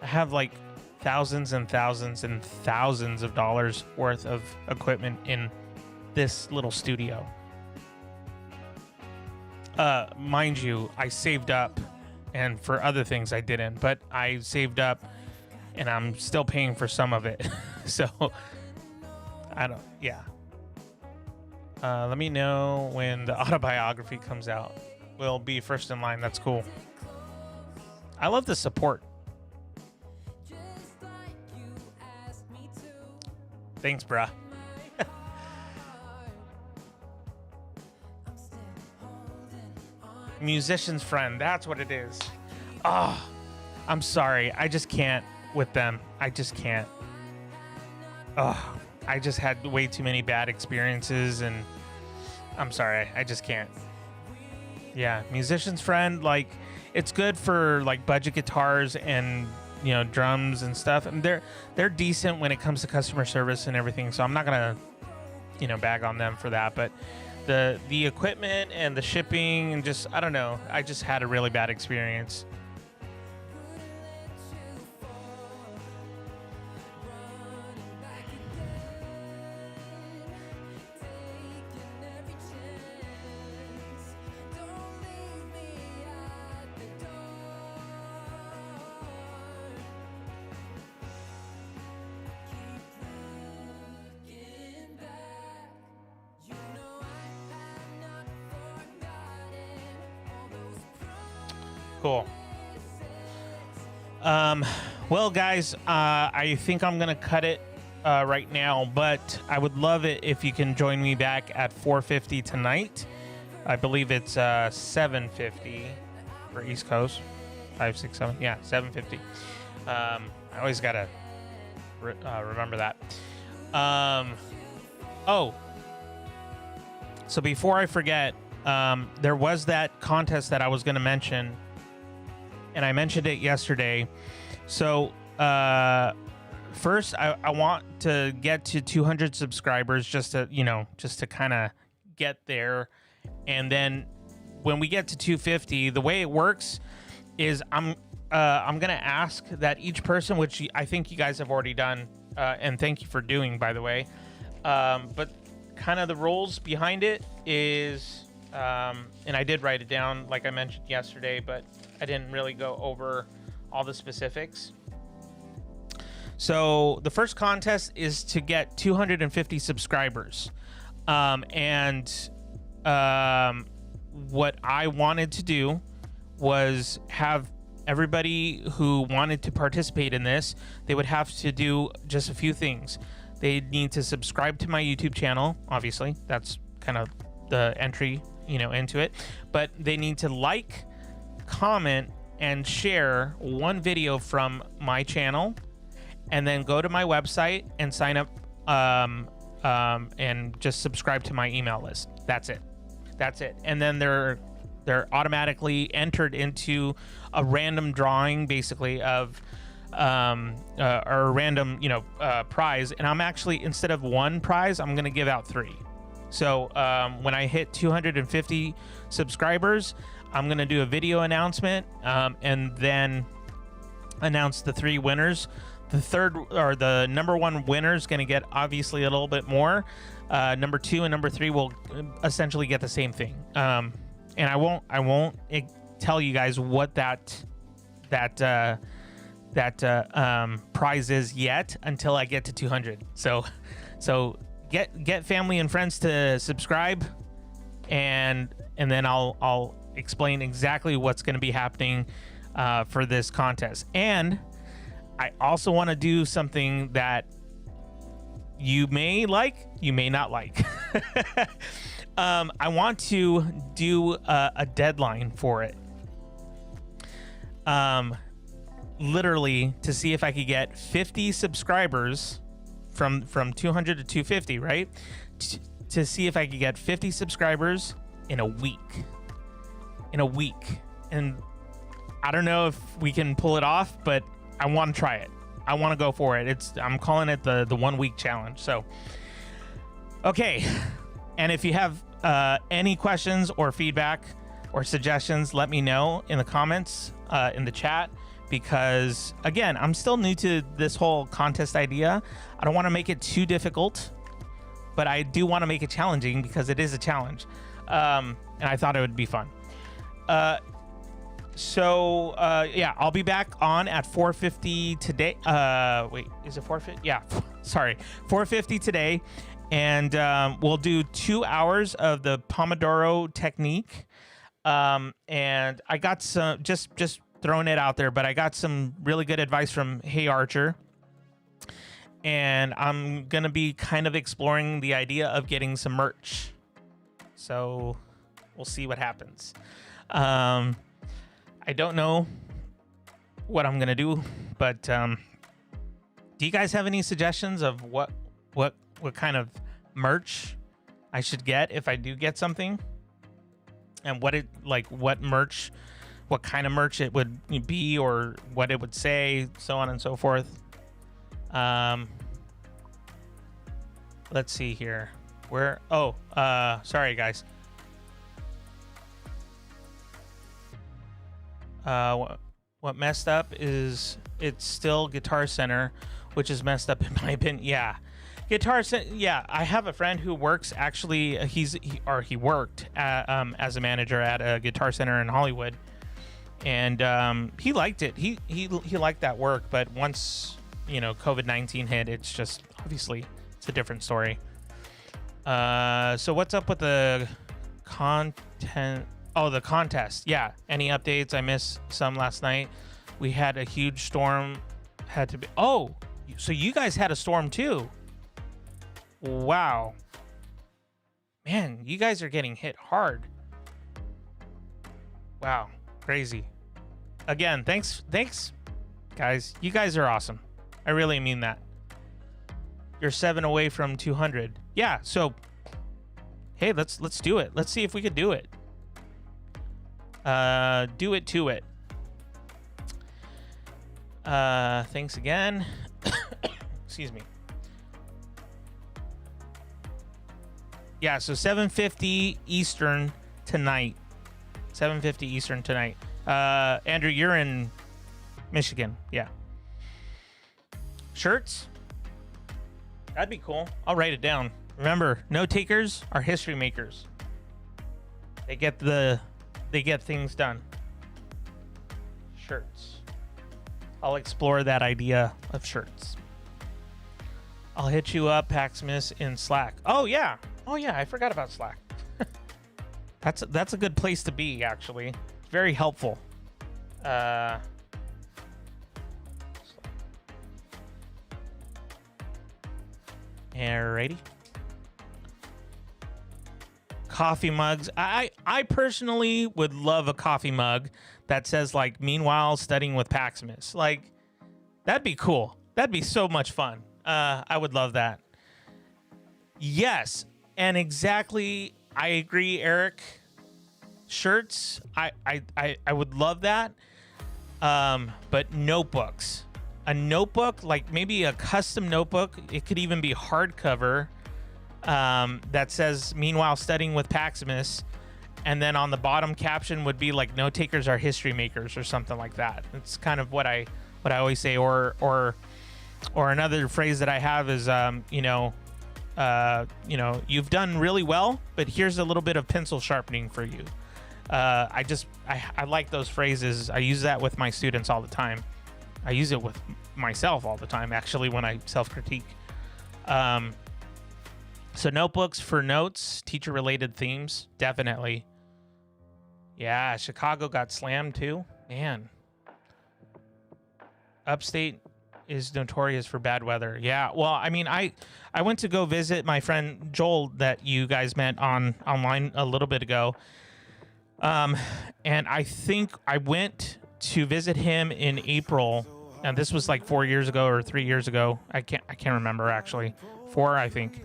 have like thousands and thousands and thousands of dollars worth of equipment in this little studio. Mind you, I saved up, and for other things I didn't, but I saved up and I'm still paying for some of it. So yeah. Let me know when the autobiography comes out. We'll be first in line. That's cool. I love the support. Thanks, bruh. Musician's friend. That's what it is. Oh, I'm sorry. I just can't with them. I just can't. Oh, I just had way too many bad experiences, and I'm sorry. I just can't. Yeah, musician's friend. Like, it's good for like budget guitars and, you know, drums and stuff. And they're decent when it comes to customer service and everything. So I'm not gonna, you know, bag on them for that. But the equipment and the shipping and just, I don't know. I just had a really bad experience. Cool. Well, guys, I think I'm gonna cut it right now, but I would love it if you can join me back at 4:50 tonight. I believe it's 7:50 for East Coast. 5, 6, 7. Yeah, 7:50. I always gotta remember that. Oh, so before I forget, there was that contest that I was gonna mention. And I mentioned it yesterday. So first, I want to get to 200 subscribers just to kind of get there. And then when we get to 250, the way it works is I'm gonna ask that each person, which I think you guys have already done, and thank you for doing, by the way. But kind of the rules behind it is, and I did write it down like I mentioned yesterday, but I didn't really go over all the specifics. So the first contest is to get 250 subscribers. And what I wanted to do was have everybody who wanted to participate in this, they would have to do just a few things. They need to subscribe to my YouTube channel. Obviously, that's kind of the entry, into it. But they need to like, comment, and share one video from my channel, and then go to my website and sign up and just subscribe to my email list. That's it. And then they're automatically entered into a random drawing, basically, of or a random prize. And I'm actually, instead of one prize, I'm gonna give out 3. So when I hit 250 subscribers, I'm gonna do a video announcement and then announce the 3 winners. The third, or the number 1 winner, is gonna get obviously a little bit more. Number 2 and number 3 will essentially get the same thing. And I won't tell you guys what that prize is yet until I get to 200. So get family and friends to subscribe, and then I'll explain exactly what's going to be happening for this contest. And I also want to do something that you may like, you may not like. I want to do a deadline for it. Literally to see if I could get 50 subscribers from 200 to 250, right? To see if I could get 50 subscribers in a week. And I don't know if we can pull it off, but I want to try it. I want to go for it. I'm calling it the 1 week challenge. So, okay. And if you have any questions or feedback or suggestions, let me know in the comments, in the chat, because again, I'm still new to this whole contest idea. I don't want to make it too difficult, but I do want to make it challenging because it is a challenge. And I thought it would be fun. So I'll be back on at 4:50 today. Wait, is it 4:50? Yeah, sorry, 4:50 today. And we'll do 2 hours of the Pomodoro technique. And I got some, just throwing it out there, but I got some really good advice from Hey Archer. And I'm going to be kind of exploring the idea of getting some merch. So we'll see what happens. I don't know what I'm going to do, but do you guys have any suggestions of what kind of merch I should get if I do get something, and what kind of merch it would be, or what it would say, so on and so forth. Let's see here. Sorry guys. What messed up is it's still Guitar Center, which is messed up in my opinion. Yeah. Guitar Center. Yeah. I have a friend who works, actually, he worked as a manager at a Guitar Center in Hollywood. And he liked it. He liked that work, but once, COVID-19 hit, it's just, obviously, it's a different story. So what's up with the content? Oh, the contest. Yeah. Any updates? I missed some last night. We had a huge storm. Oh, so you guys had a storm too. Wow. Man, you guys are getting hit hard. Wow. Crazy. Again, thanks guys. You guys are awesome. I really mean that. You're 7 away from 200. Yeah, so hey, let's do it. Let's see if we could do it. Do it to it. Thanks again. Excuse me. Yeah, so 7:50 Eastern tonight. 7:50 Eastern tonight. Andrew, you're in Michigan. Yeah. Shirts? That'd be cool. I'll write it down. Remember, note takers are history makers. They get things done. Shirts. I'll explore that idea of shirts. I'll hit you up, Paximus, in Slack. Oh yeah, I forgot about Slack. That's a good place to be, actually. It's very helpful. Alrighty. Coffee mugs. I personally would love a coffee mug that says, like, meanwhile studying with Paximus. Like, that'd be cool. That'd be so much fun. I would love that. Yes, and exactly. I agree, Eric. Shirts, I would love that. But notebooks. A notebook, like maybe a custom notebook. It could even be hardcover. That says "Meanwhile studying with Paximus," and then on the bottom caption would be like "Note takers are history makers" or something like that. It's kind of what I always say. Or another phrase that I have is you've done really well, but here's a little bit of pencil sharpening for you. I like those phrases. I use that with my students all the time. I use it with myself all the time, actually, when I self-critique. So notebooks for notes, teacher-related themes, definitely. Yeah, Chicago got slammed too. Man. Upstate is notorious for bad weather. Yeah, well, I mean, I went to go visit my friend Joel that you guys met online a little bit ago. And I think I went to visit him in April, and this was like 4 years ago or 3 years ago. I can't remember, actually. 4, I think.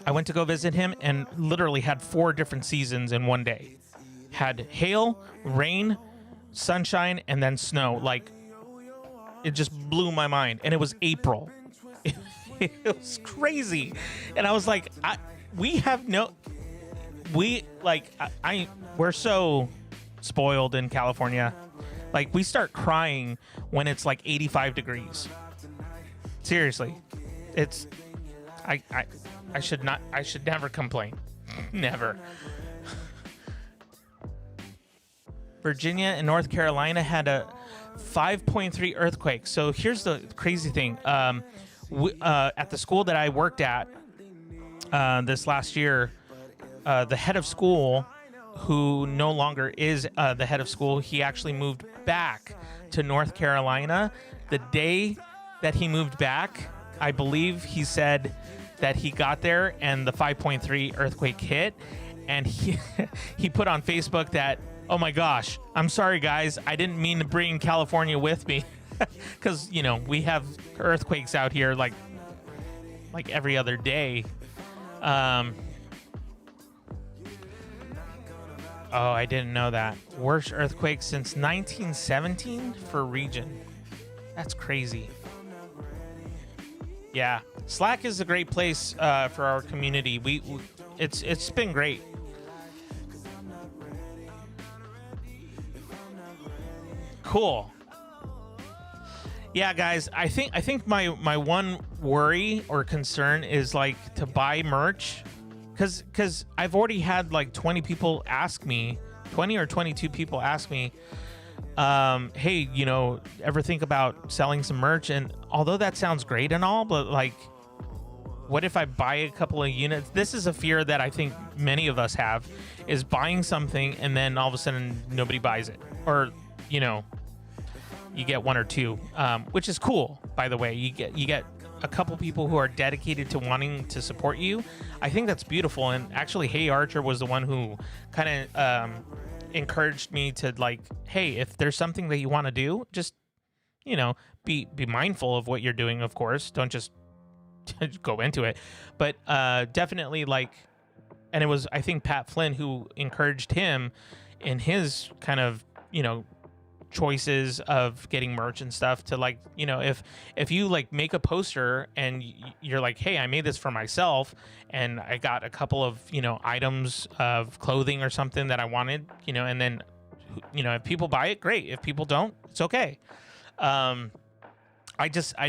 I went to go visit him and literally had 4 different seasons in one day. Had hail, rain, sunshine, and then snow. Like, it just blew my mind. And it was April. It was crazy. And I was like, we're so spoiled in California. Like, we start crying when it's like 85 degrees. Seriously. It's I should never complain. Never. Virginia and North Carolina had a 5.3 earthquake. So here's the crazy thing. At the school that I worked at this last year, the head of school, who no longer is the head of school, he actually moved back to North Carolina. The day that he moved back, I believe he said that he got there and the 5.3 earthquake hit, and he put on Facebook that, "Oh my gosh, I'm sorry guys, I didn't mean to bring California with me," because we have earthquakes out here like every other day. Oh, I didn't know that. Worst earthquake since 1917 for region. That's crazy. Yeah, Slack is a great place for our community. It's been great. Cool. Yeah, guys, I think my one worry or concern is like to buy merch, because I've already had like 20 or 22 people ask me, hey, ever think about selling some merch? And although that sounds great and all, but like, what if I buy a couple of units? This is a fear that I think many of us have, is buying something and then all of a sudden nobody buys it, or you get 1 or 2, which is cool, by the way. You get a couple people who are dedicated to wanting to support you. I think that's beautiful. And actually, Hey Archer was the one who kind of encouraged me to, like, hey, if there's something that you want to do, just be mindful of what you're doing. Of course, don't just go into it, but definitely, like, and it was, I think, Pat Flynn who encouraged him in his kind of choices of getting merch and stuff, to, like, if you like make a poster and you're like, hey, I made this for myself and I got a couple of items of clothing or something that I wanted, and then if people buy it, great. If people don't, it's okay. I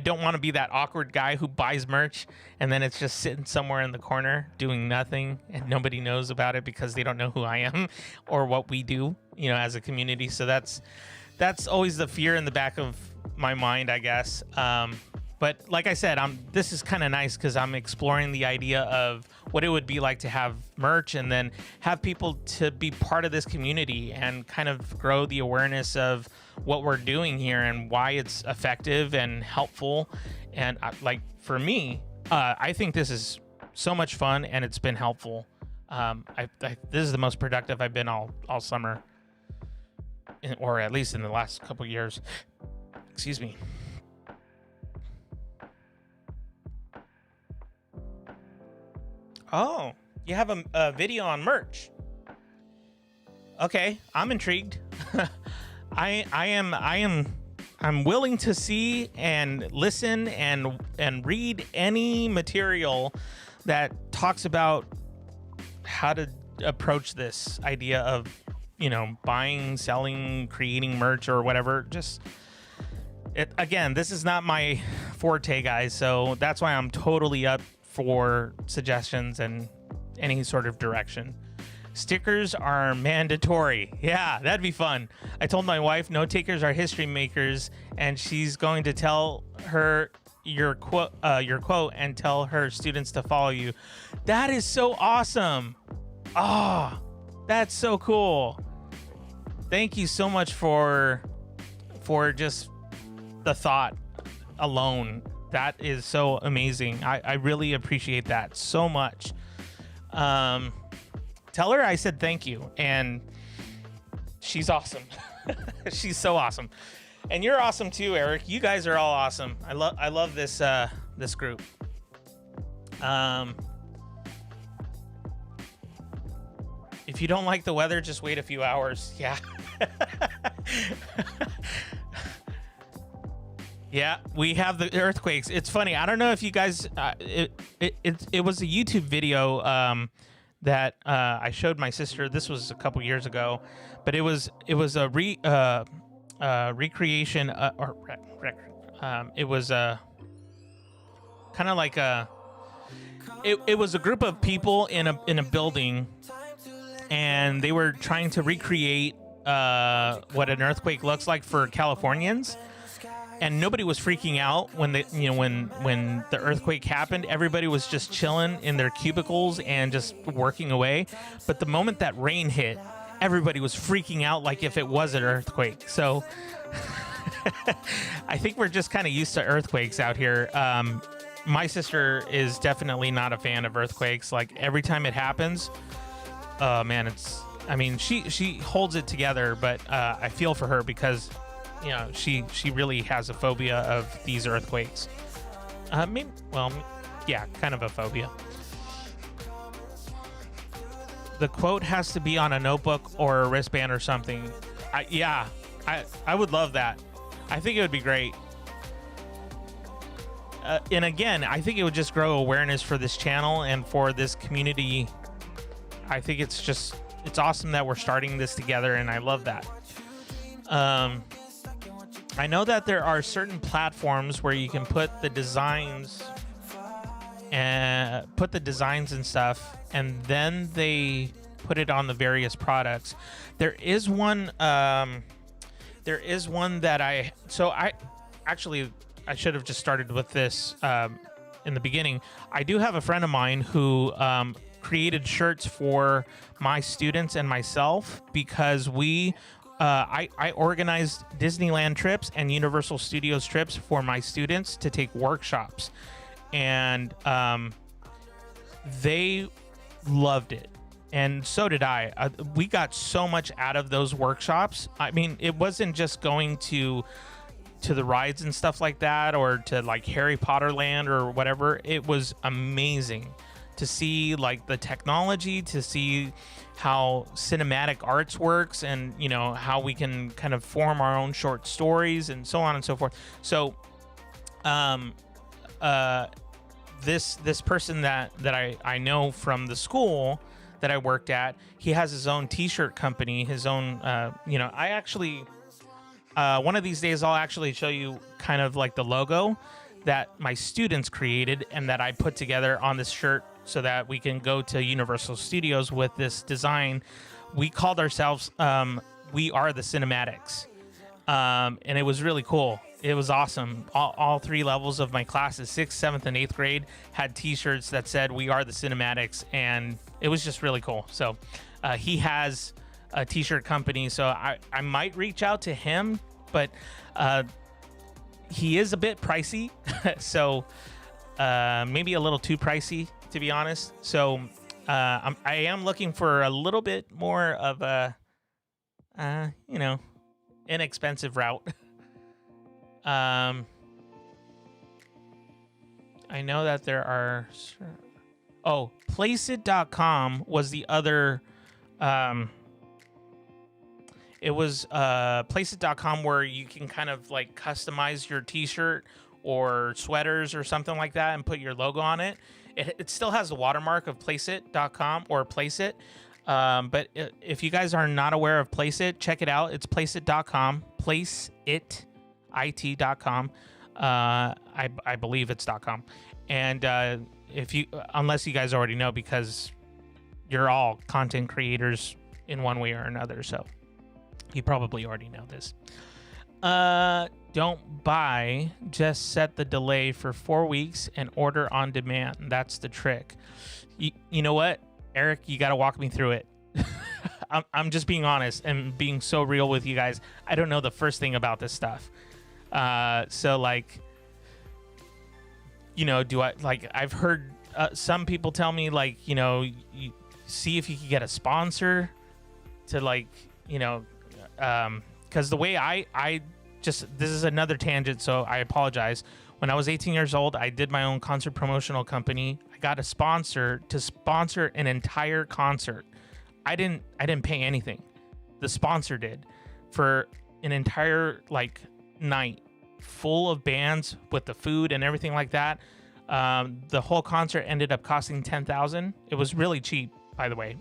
don't want to be that awkward guy who buys merch and then it's just sitting somewhere in the corner doing nothing and nobody knows about it because they don't know who I am or what we do, as a community. So that's always the fear in the back of my mind, I guess. But like I said, this is kind of nice because I'm exploring the idea of what it would be like to have merch and then have people to be part of this community and kind of grow the awareness of what we're doing here and why it's effective and helpful. And like, for me, I think this is so much fun and it's been helpful. This is the most productive I've been all summer. Or at least in the last couple years. Excuse me. Oh, you have a video on merch. Okay, I'm intrigued. I'm willing to see and listen and read any material that talks about how to approach this idea of, buying, selling, creating merch or whatever. Again, this is not my forte, guys, so that's why I'm totally up for suggestions and any sort of direction. Stickers are mandatory. Yeah, that'd be fun. I told my wife note takers are history makers, and she's going to tell her your quote and tell her students to follow you. That is so awesome. Oh, that's so cool. Thank you so much for just the thought alone. That is so amazing. I really appreciate that so much. Tell her I said thank you, and she's awesome. She's so awesome, and you're awesome too, Eric. You guys are all awesome. I love this this group. If you don't like the weather, just wait a few hours. Yeah. Yeah, we have the earthquakes. It's funny. I don't know if you guys. It was a YouTube video that I showed my sister. This was a couple years ago, but it was a recreation it was a kind of like it was a group of people in a building, and they were trying to recreate what an earthquake looks like for Californians. And nobody was freaking out when when the earthquake happened. Everybody was just chilling in their cubicles and just working away. But the moment that rain hit, everybody was freaking out like if it was an earthquake. So I think we're just kind of used to earthquakes out here. My sister is definitely not a fan of earthquakes. Like every time it happens, man, she holds it together. But I feel for her because she really has a phobia of these earthquakes. Kind of a phobia. The quote has to be on a notebook or a wristband or something. I would love that. I think it would be great. And again, I think it would just grow awareness for this channel and for this community. I think it's awesome that we're starting this together, and I love that. I know that there are certain platforms where you can put the designs and stuff, and then they put it on the various products. There is one that I should have just started with this in the beginning. I do have a friend of mine who created shirts for my students and myself because I organized Disneyland trips and Universal Studios trips for my students to take workshops, and they loved it, and so did I. We got so much out of those workshops. I mean, it wasn't just going to the rides and stuff like that, or to like Harry Potter Land or whatever. It was amazing to see like the technology, to see how cinematic arts works, and how we can kind of form our own short stories and so on and so forth. So this person that I know from the school that I worked at, he has his own t-shirt company, his own I actually one of these days I'll actually show you kind of like the logo that my students created and that I put together on this shirt, so that we can go to Universal Studios with this design. We called ourselves We Are the Cinematics, and it was really cool. It was awesome. All three levels of my classes, 6th, 7th, and 8th grade, had t-shirts that said We Are the Cinematics, and it was just really cool. So he has a t-shirt company, so I might reach out to him, but he is a bit pricey, so maybe a little too pricey, to be honest. So I am looking for a little bit more of a inexpensive route. I know that there are Oh, Placeit.com was the other. It was Placeit.com where you can kind of like customize your T-shirt or sweaters or something like that and put your logo on it. It still has the watermark of Placeit.com or Placeit. But if you guys are not aware of Placeit, check it out. It's Placeit.com, Placeit.com. I believe it's .com. And unless you guys already know, because you're all content creators in one way or another, so you probably already know this. Don't buy, just set the delay for 4 weeks and order on demand. That's the trick. You know what, Eric, you got to walk me through it. I'm just being honest and being so real with you guys. I don't know the first thing about this stuff. So like, I've heard some people tell me, like, you see if you can get a sponsor to, like, because the way I this is another tangent, so I apologize. When I was 18 years old, I did my own concert promotional company. I got a sponsor to sponsor an entire concert. I didn't pay anything. The sponsor did, for an entire like night full of bands with the food and everything like that. The whole concert ended up costing $10,000. It was really cheap, by the way.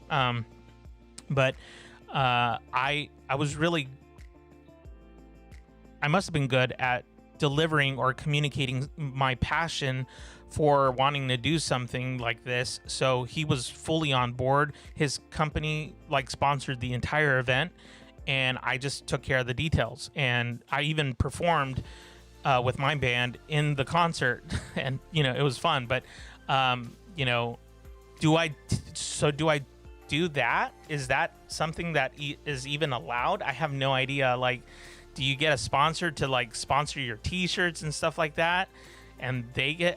But I was really, I must have been good at delivering or communicating my passion for wanting to do something like this. So he was fully on board. His company like sponsored the entire event, and I just took care of the details. And I even performed with my band in the concert, and it was fun. But do I do that? Is that something that is even allowed? I have no idea. Like, do you get a sponsor to like sponsor your T-shirts and stuff like that? And they get,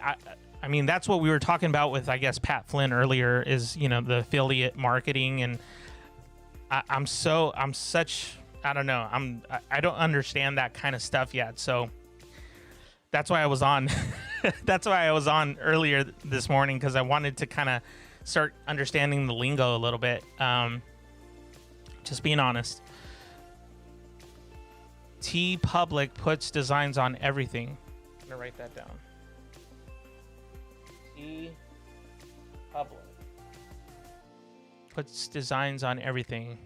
I mean, that's what we were talking about with, I guess, Pat Flynn earlier, is, the affiliate marketing. And I don't know. I don't understand that kind of stuff yet. So that's why I was on, that's why I was on earlier this morning, because I wanted to kind of start understanding the lingo a little bit. Just being honest. T Public puts designs on everything. I'm gonna write that down. T Public puts designs on everything.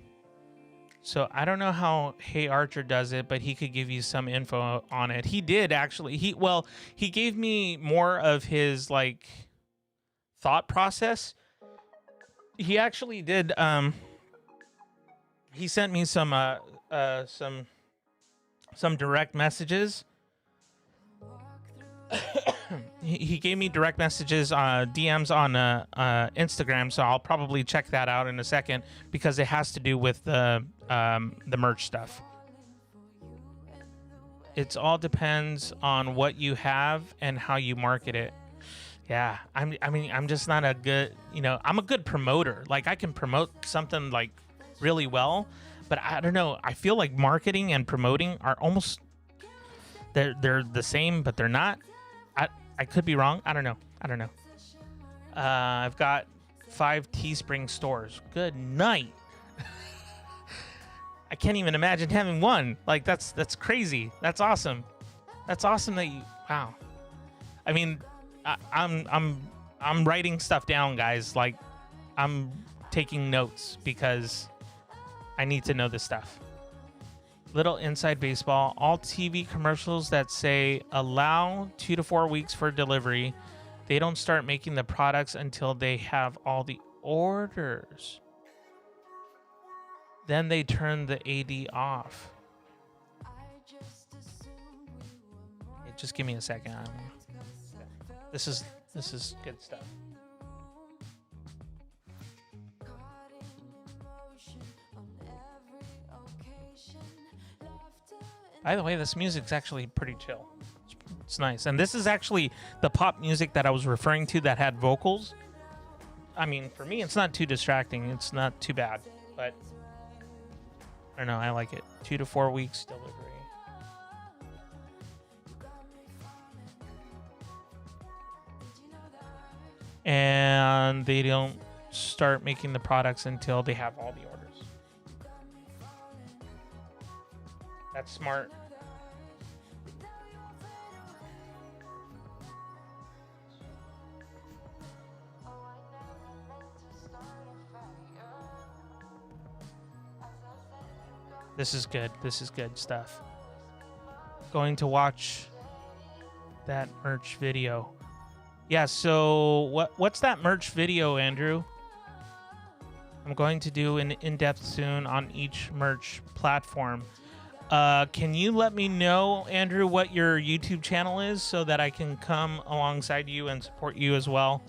So I don't know how Hey Archer does it, but he could give you some info on it. He did actually. He gave me more of his like thought process. He actually did. He sent me some direct messages. He gave me direct messages, DMs on Instagram, so I'll probably check that out in a second, because it has to do with the merch stuff. It all depends on what you have and how you market it. Yeah, I'm just not a good, I'm a good promoter. Like, I can promote something like really well, but I don't know. I feel like marketing and promoting are almost, they're the same, but they're not. I could be wrong. I don't know. I've got 5 Teespring stores. Good night. I can't even imagine having one. Like, that's crazy. That's awesome. That's awesome that you, wow. I mean, I'm writing stuff down, guys. Like, I'm taking notes because I need to know this stuff. Little inside baseball. All TV commercials that say allow 2 to 4 weeks for delivery, they don't start making the products until they have all the orders. Then they turn the AD off. Hey, just give me a second. This is good stuff. By the way, this music's actually pretty chill. It's nice. And this is actually the pop music that I was referring to that had vocals. I mean, for me, it's not too distracting. It's not too bad. But I don't know. I like it. 2 to 4 weeks delivery. and they don't start making the products until they have all the orders. That's smart. This is good. This is good stuff. Going to watch that merch video. Yeah, so what's that merch video, Andrew? I'm going to do an in-depth soon on each merch platform. Can you let me know, Andrew, what your YouTube channel is so that I can come alongside you and support you as well?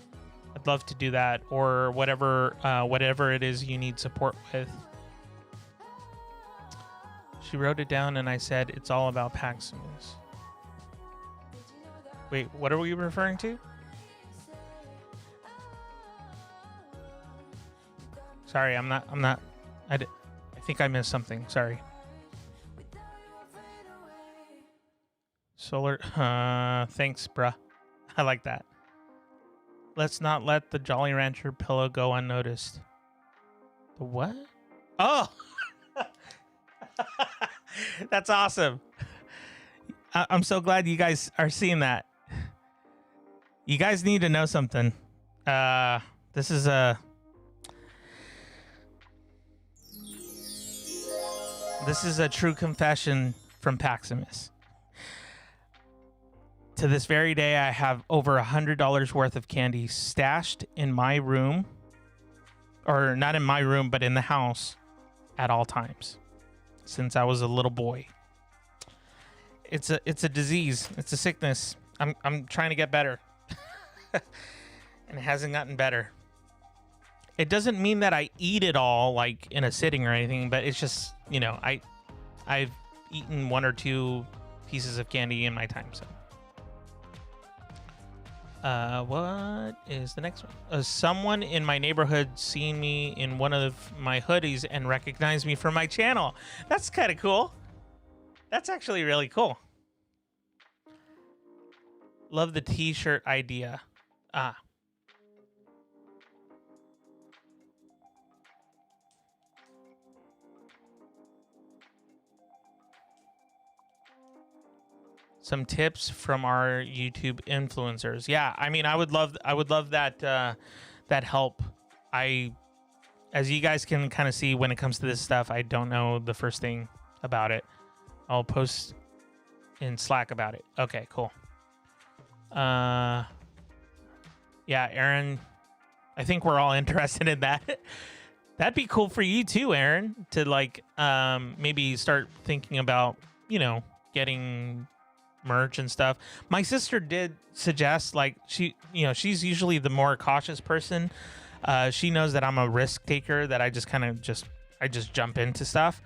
I'd love to do that, or whatever it is you need support with. She wrote it down and I said, it's all about Paximus. Wait, what are we referring to? Sorry, I think I missed something. Sorry. Solar, thanks, bruh. I like that. Let's not let the Jolly Rancher pillow go unnoticed. The what? Oh! That's awesome. I'm so glad you guys are seeing that. You guys need to know something. This is a true confession from Paximus. To this very day, I have over $100 worth of candy stashed in my room, or not in my room, but in the house at all times since I was a little boy. It's a disease. It's a sickness. I'm trying to get better. And it hasn't gotten better. It doesn't mean that I eat it all like in a sitting or anything, but it's just, you know, I've eaten 1 or 2 pieces of candy in my time, so. What is the next one? Someone in my neighborhood seen me in one of my hoodies and recognized me from my channel. That's kind of cool. That's actually really cool. Love the t-shirt idea. Some tips from our YouTube influencers. Yeah, I mean, I would love that that help. As you guys can kind of see when it comes to this stuff, I don't know the first thing about it. I'll post in Slack about it. Okay, cool. Yeah, Aaron, I think we're all interested in that. That'd be cool for you too, Aaron, to like maybe start thinking about, you know, getting merch and stuff. My sister did suggest, like, she's usually the more cautious person. She knows that I'm a risk taker, that I just kind of just jump into stuff.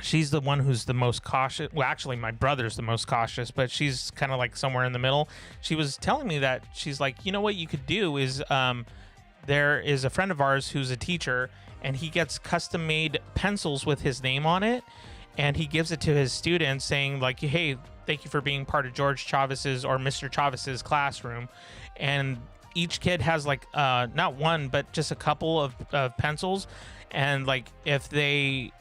She's the one who's the most cautious. Well, actually, my brother's the most cautious, but she's kind of like somewhere in the middle. She was telling me that she's like, you know what you could do is, there is a friend of ours who's a teacher, and he gets custom made pencils with his name on it, and he gives it to his students saying like, hey, thank you for being part of George Chavez's or Mr. Chavez's classroom. And each kid has like not one, but just a couple of pencils, and like if they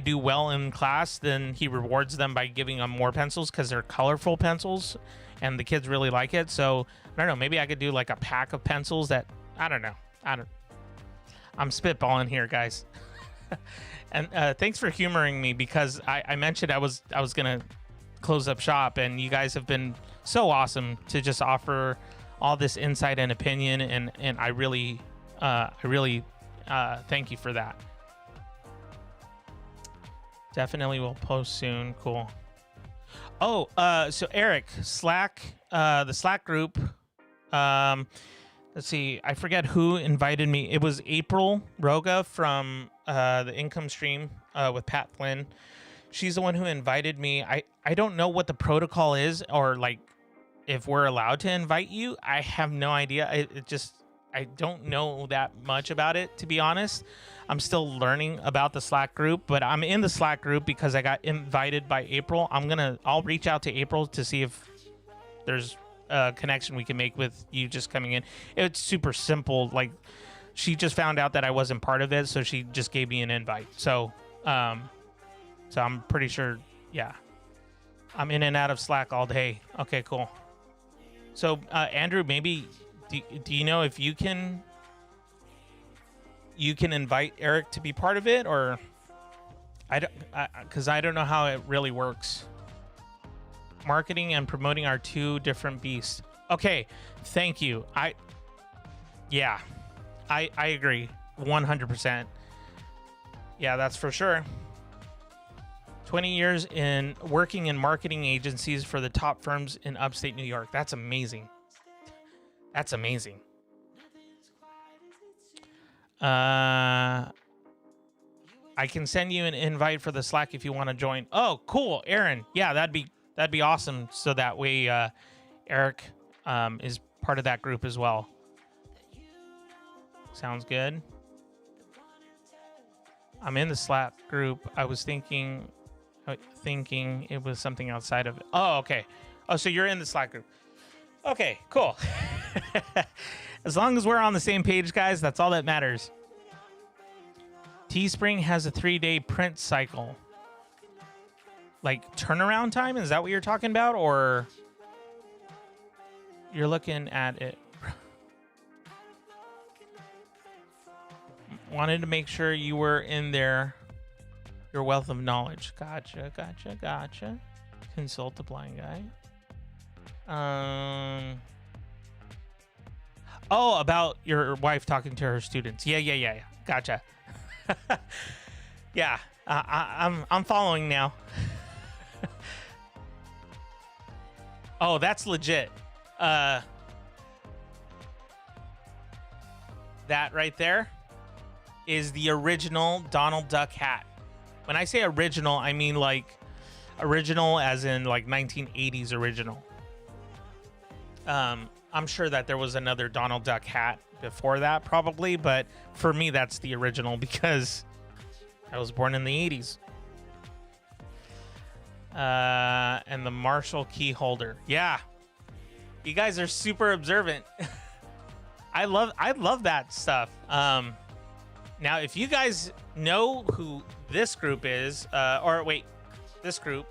do well in class, then he rewards them by giving them more pencils because they're colorful pencils and the kids really like it. So I don't know, maybe I could do like a pack of pencils that, I don't know. I'm spitballing here, guys. And thanks for humoring me, because I mentioned I was gonna close up shop, and you guys have been so awesome to just offer all this insight and opinion, and I really thank you for that. Definitely will post soon. Cool. Oh, so Eric, Slack, the Slack group. Let's see, I forget who invited me. It was April Roga from the Income Stream with Pat Flynn. She's the one who invited me. I don't know what the protocol is, or like if we're allowed to invite you. I have no idea. I don't know that much about it, to be honest. I'm still learning about the Slack group, but I'm in the Slack group because I got invited by April. I'll reach out to April to see if there's connection we can make with you just coming in. It's super simple. Like, she just found out that I wasn't part of it, so she just gave me an invite. So I'm pretty sure, yeah. I'm in and out of Slack all day. Okay, cool. So Andrew, maybe do you know if you can invite Eric to be part of it, or because I don't know how it really works. Marketing and promoting are two different beasts. Okay, thank you. I agree 100%. Yeah, that's for sure. 20 years in working in marketing agencies for the top firms in upstate New York. That's amazing. That's amazing. I can send you an invite for the Slack if you want to join. Oh, cool, Aaron. Yeah, that'd be awesome. So that way, Eric is part of that group as well. Sounds good. I'm in the Slack group. I was thinking it was something outside of it. Oh, okay. Oh, so you're in the Slack group. Okay, cool. As long as we're on the same page, guys, that's all that matters. Teespring has a 3-day print cycle. Like turnaround time? Is that what you're talking about? Or you're looking at it? Wanted to make sure you were in there. Your wealth of knowledge. Gotcha. Consult the blind guy. Oh, about your wife talking to her students. Yeah. Gotcha. Yeah, I'm following now. Oh, that's legit. That right there is the original Donald Duck hat. When I say original, I mean like original as in like 1980s original. I'm sure that there was another Donald Duck hat before that probably, but for me that's the original because I was born in the 80s. And the Marshall key holder. Yeah. You guys are super observant. I love that stuff. Now, if you guys know who this group is, this group.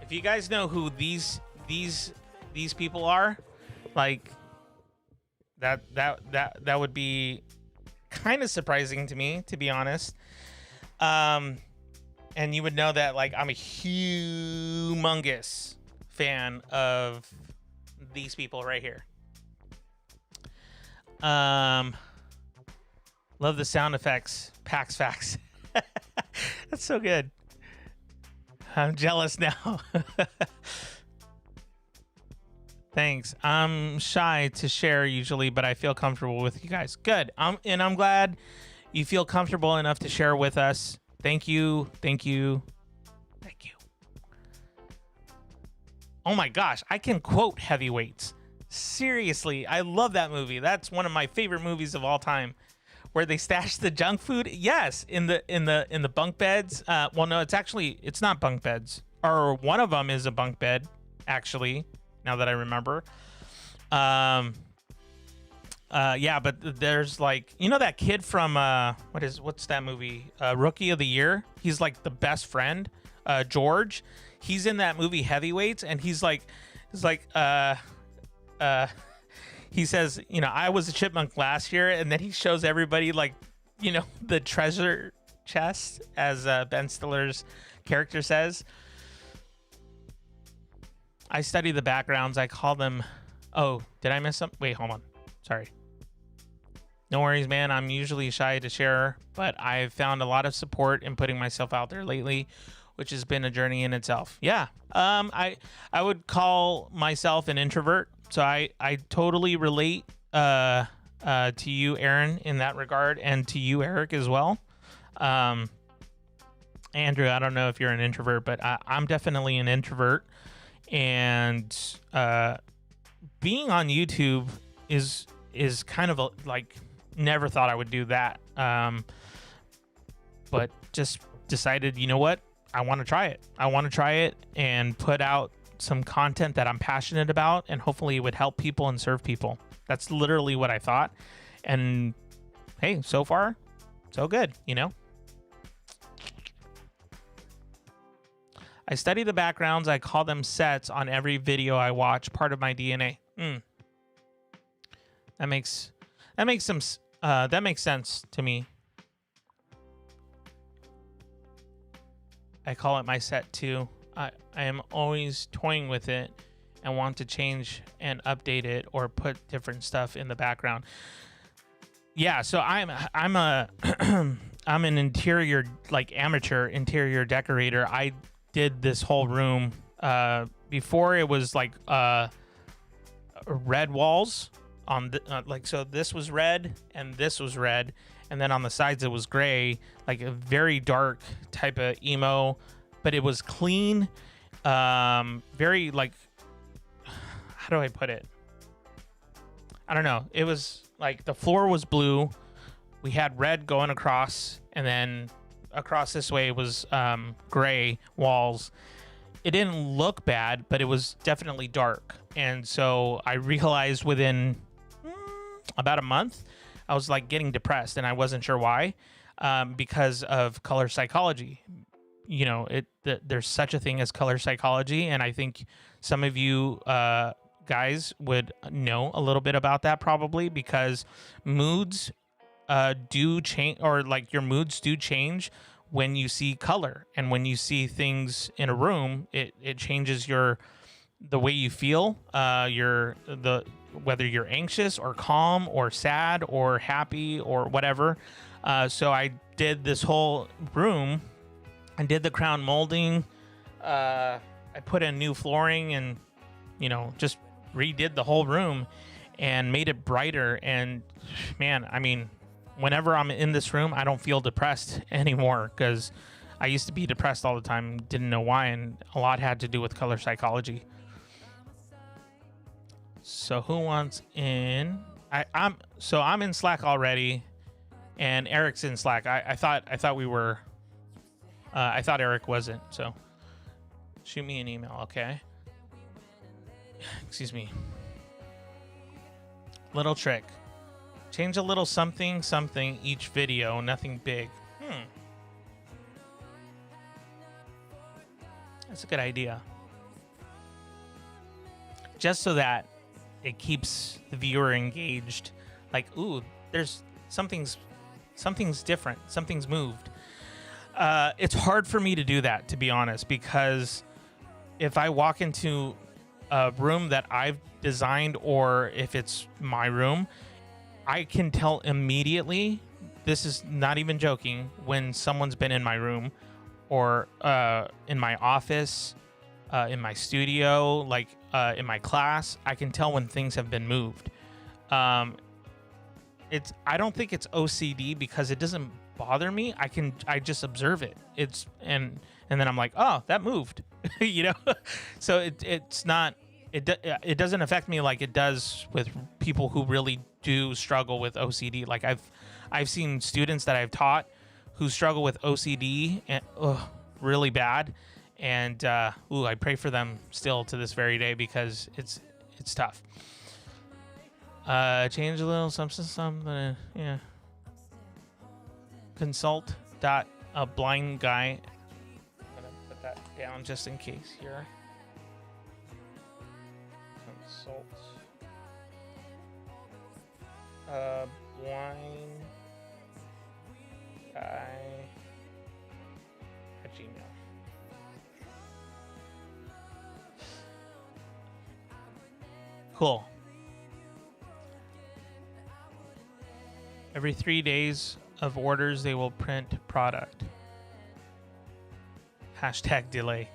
If you guys know who these people are, like that would be kind of surprising to me, to be honest. And you would know that like I'm a humongous fan of these people right here. Love the sound effects. Pax Facts. That's so good. I'm jealous now. Thanks. I'm shy to share usually, but I feel comfortable with you guys. Good. And I'm glad you feel comfortable enough to share with us. Thank you. Oh my gosh, I can quote Heavyweights. Seriously, I love that movie. That's one of my favorite movies of all time. Where they stash the junk food? Yes, in the bunk beds. Well, no, it's not bunk beds. Or one of them is a bunk bed, actually. Now that I remember. Yeah, but there's like, you know that kid from what's that movie? Rookie of the Year. He's like the best friend, George. He's in that movie Heavyweights, and he says, you know, I was a chipmunk last year, and then he shows everybody like, you know, the treasure chest, as Ben Stiller's character says. I study the backgrounds. I call them. Oh, did I miss something? Wait, hold on. Sorry. No worries, man. I'm usually shy to share, but I've found a lot of support in putting myself out there lately, which has been a journey in itself. Yeah. I would call myself an introvert. So I totally relate to you, Aaron, in that regard, and to you, Eric, as well. Andrew, I don't know if you're an introvert, but I'm definitely an introvert. And being on YouTube is kind of like never thought I would do that. But just decided, you know what? I want to try it. I want to try it and put out some content that I'm passionate about, and hopefully it would help people and serve people. That's literally what I thought. And hey, so far, so good, you know? I study the backgrounds. I call them sets on every video I watch, part of my DNA. That makes sense to me. I call it my set too. I am always toying with it and want to change and update it or put different stuff in the background. Yeah, so I'm I'm an interior, like amateur interior decorator. I did this whole room before it was like red walls on the, like, so this was red and this was red, and then on the sides it was gray, like a very dark type of emo, but it was clean, very like, how do I put it? I don't know. It was like the floor was blue. We had red going across, and then across this way was gray walls. It didn't look bad, but it was definitely dark. And so I realized within about a month, I was like getting depressed, and I wasn't sure why, because of color psychology. You know, there's such a thing as color psychology, and I think some of you guys would know a little bit about that probably, because moods do change, or like your moods do change when you see color, and when you see things in a room, it changes the way you feel, whether you're anxious or calm or sad or happy or whatever. So I did this whole room. I did the crown molding. I put in new flooring, and you know, just redid the whole room and made it brighter. And man, I mean, whenever I'm in this room, I don't feel depressed anymore, because I used to be depressed all the time, didn't know why, and a lot had to do with color psychology. So who wants in? I'm in Slack already, and Eric's in Slack. I thought we were. I thought Eric wasn't. So shoot me an email, okay? Excuse me. Little trick. Change a little something each video, nothing big. That's a good idea. Just so that it keeps the viewer engaged. Like, ooh, there's something's different. Something's moved. It's hard for me to do that, to be honest, because if I walk into a room that I've designed, or if it's my room, I can tell immediately, this is not even joking, when someone's been in my room, or in my office, in my studio, like in my class. I can tell when things have been moved. I don't think it's OCD, because it doesn't bother me. I just observe it. And then I'm like, oh, that moved. You know. So it's not. It doesn't affect me like it does with people who really do struggle with OCD. Like I've seen students that I've taught who struggle with OCD and really bad, and I pray for them still to this very day, because it's tough. Change a little something. Yeah. Consult dot a blind guy. I'm gonna put that down just in case here. Consult blind guy at Gmail. Cool. Every 3 days of orders, they will print product. Hashtag delay.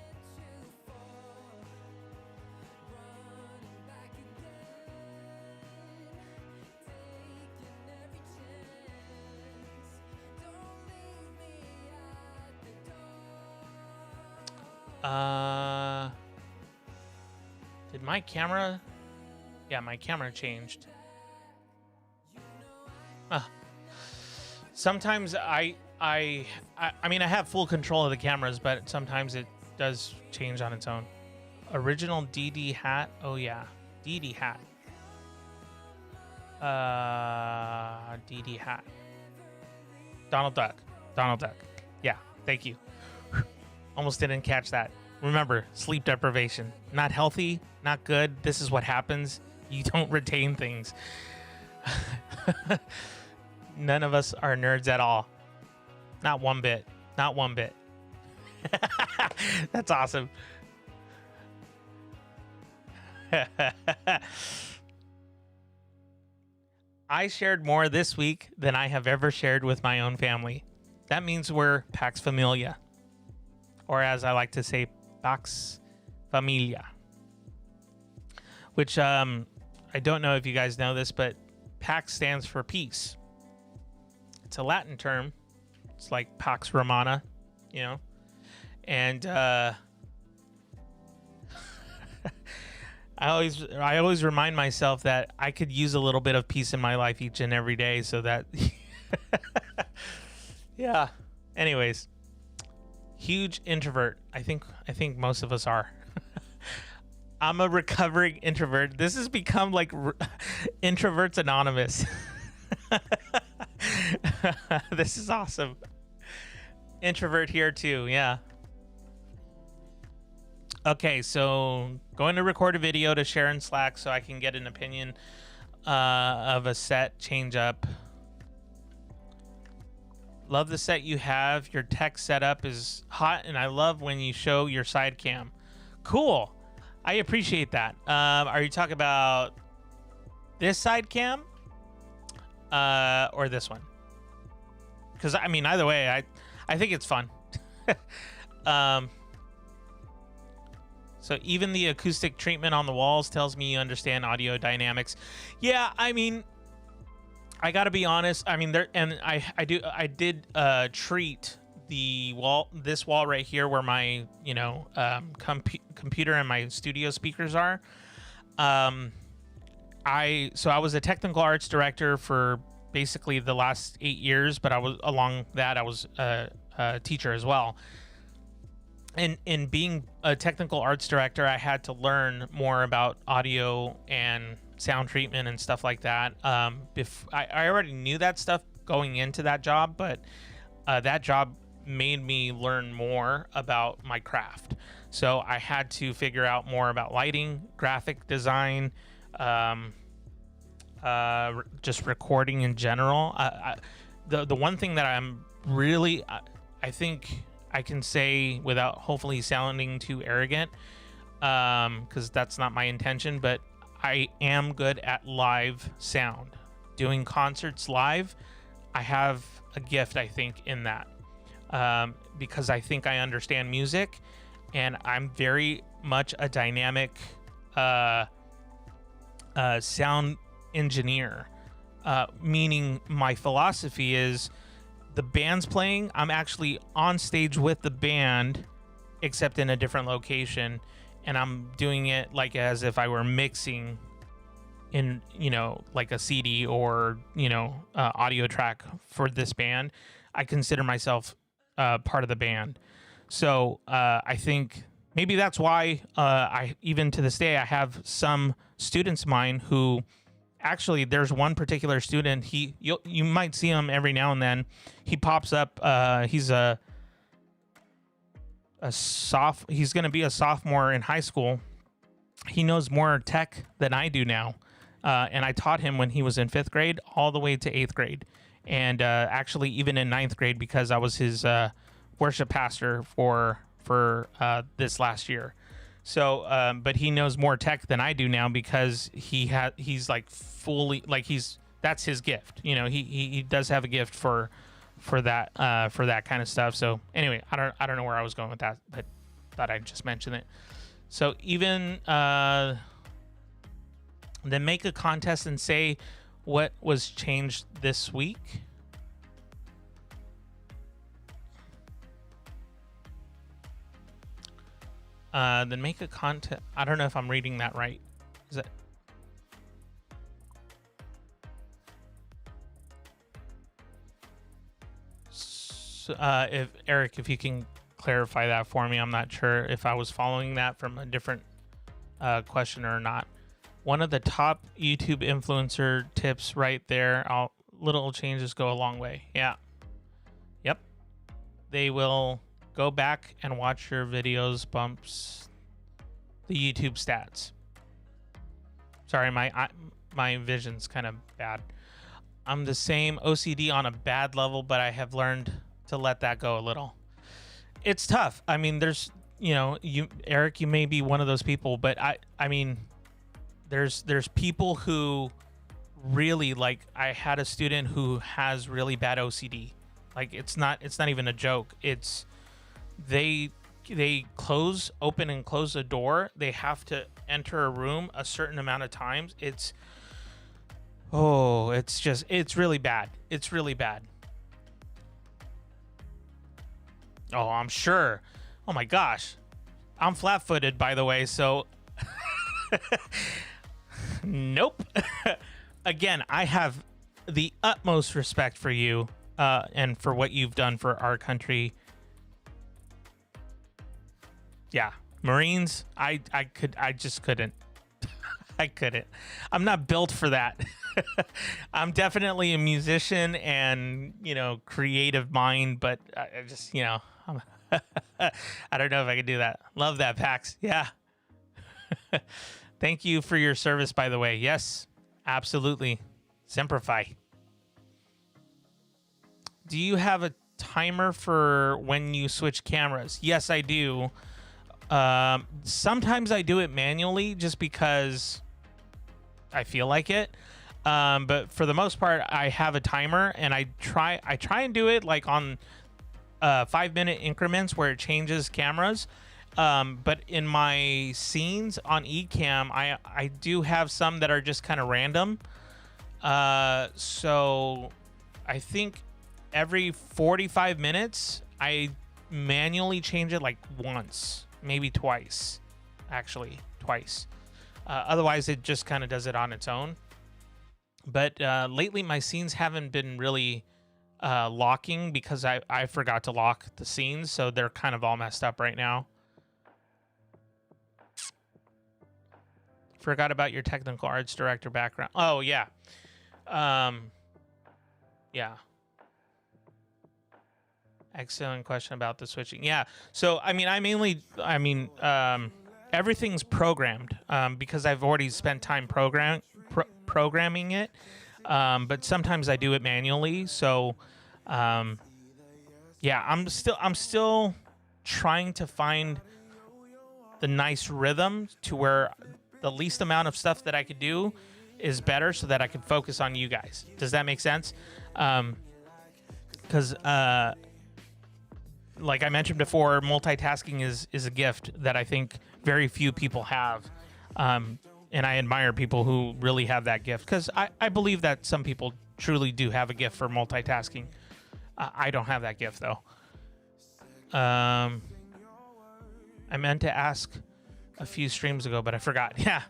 Did my camera? Yeah, my camera changed. Sometimes I mean, I have full control of the cameras, but sometimes it does change on its own. Original DD hat. Oh yeah, DD hat. DD hat. Donald Duck. Donald Duck. Yeah, thank you. Almost didn't catch that. Remember, sleep deprivation. Not healthy, not good. This is what happens. You don't retain things. None of us are nerds at all. Not one bit. Not one bit. That's awesome. I shared more this week than I have ever shared with my own family. That means we're Pax Familia. Or as I like to say, Pax Familia. Which, I don't know if you guys know this, but Pax stands for peace. It's a Latin term. It's like Pax Romana, you know? And, I always remind myself that I could use a little bit of peace in my life each and every day, so that yeah. Anyways, huge introvert. I think most of us are. I'm a recovering introvert. This has become like Introverts Anonymous. This is awesome. Introvert here too, yeah. Okay, so going to record a video to share in Slack so I can get an opinion of a set change up. Love the set you have. Your tech setup is hot, and I love when you show your side cam. Cool. I appreciate that. Are you talking about this side cam or this one? Because, I mean, either way, I think it's fun. So even the acoustic treatment on the walls tells me you understand audio dynamics. Yeah, I mean, I gotta be honest. I mean, I did treat the wall, this wall right here, where my computer and my studio speakers are. I was a technical arts director for basically the last 8 years, but I was a teacher as well. And in being a technical arts director, I had to learn more about audio and sound treatment and stuff like that. I already knew that stuff going into that job, but that job made me learn more about my craft. So I had to figure out more about lighting, graphic design, just recording in general. The one thing that I'm really, I think I can say without hopefully sounding too arrogant, because that's not my intention, but I am good at live sound. Doing concerts live, I have a gift, I think, in that, because I think I understand music, and I'm very much a dynamic sound engineer, meaning my philosophy is, the band's playing, I'm actually on stage with the band, except in a different location, and I'm doing it like as if I were mixing in, like a CD or, audio track for this band. I consider myself part of the band. So I think maybe that's why I, even to this day, I have some students of mine who, actually, there's one particular student. You might see him every now and then. He pops up. He's he's going to be a sophomore in high school. He knows more tech than I do now, and I taught him when he was in 5th grade all the way to 8th grade, and actually even in 9th grade, because I was his worship pastor for this last year. So, but he knows more tech than I do now, because he's like fully, like that's his gift. He does have a gift for that kind of stuff. So anyway, I don't know where I was going with that, but thought I'd just mention it. So even then, make a contest and say what was changed this week. Then make a contest. I don't know if I'm reading that right. Is that? So, if Eric, if you can clarify that for me, I'm not sure if I was following that from a different questioner or not. One of the top YouTube influencer tips right there. Little changes go a long way. Yeah. Yep. They will go back and watch your videos, bumps the YouTube stats. Sorry, my vision's kind of bad. I'm the same OCD on a bad level, but I have learned to let that go a little. It's tough. I mean, there's, Eric, you may be one of those people, but I mean, there's people who really, like, I had a student who has really bad OCD. Like, it's not even a joke. It's they open and close a door. They have to enter a room a certain amount of times. It's really bad. It's really bad. Oh, I'm sure. Oh my gosh. I'm flat-footed, by the way, so nope. Again, I have the utmost respect for you and for what you've done for our country. Yeah, Marines, I just couldn't. I couldn't. I'm not built for that. I'm definitely a musician and, creative mind, but I just, I don't know if I could do that. Love that, Pax. Yeah. Thank you for your service, by the way. Yes, absolutely. Semper Fi. Do you have a timer for when you switch cameras? Yes, I do. Sometimes I do it manually just because I feel like it. But for the most part, I have a timer, and I try and do it like on 5-minute increments where it changes cameras. But in my scenes on Ecamm, I do have some that are just kind of random. So I think every 45 minutes, I manually change it like once, maybe twice, actually twice. Otherwise, it just kind of does it on its own. But lately, my scenes haven't been really locking because I forgot to lock the scenes, so they're kind of all messed up right now. Forgot about your technical arts director background. Oh, yeah. Yeah. Excellent question about the switching. Yeah. So, I mean, everything's programmed because I've already spent time programming it. But sometimes I do it manually. So, yeah, I'm still trying to find the nice rhythm to where the least amount of stuff that I could do is better so that I can focus on you guys. Does that make sense? Because, like I mentioned before, multitasking is a gift that I think very few people have. And I admire people who really have that gift because I believe that some people truly do have a gift for multitasking. I don't have that gift, though. I meant to ask a few streams ago, but I forgot. Yeah.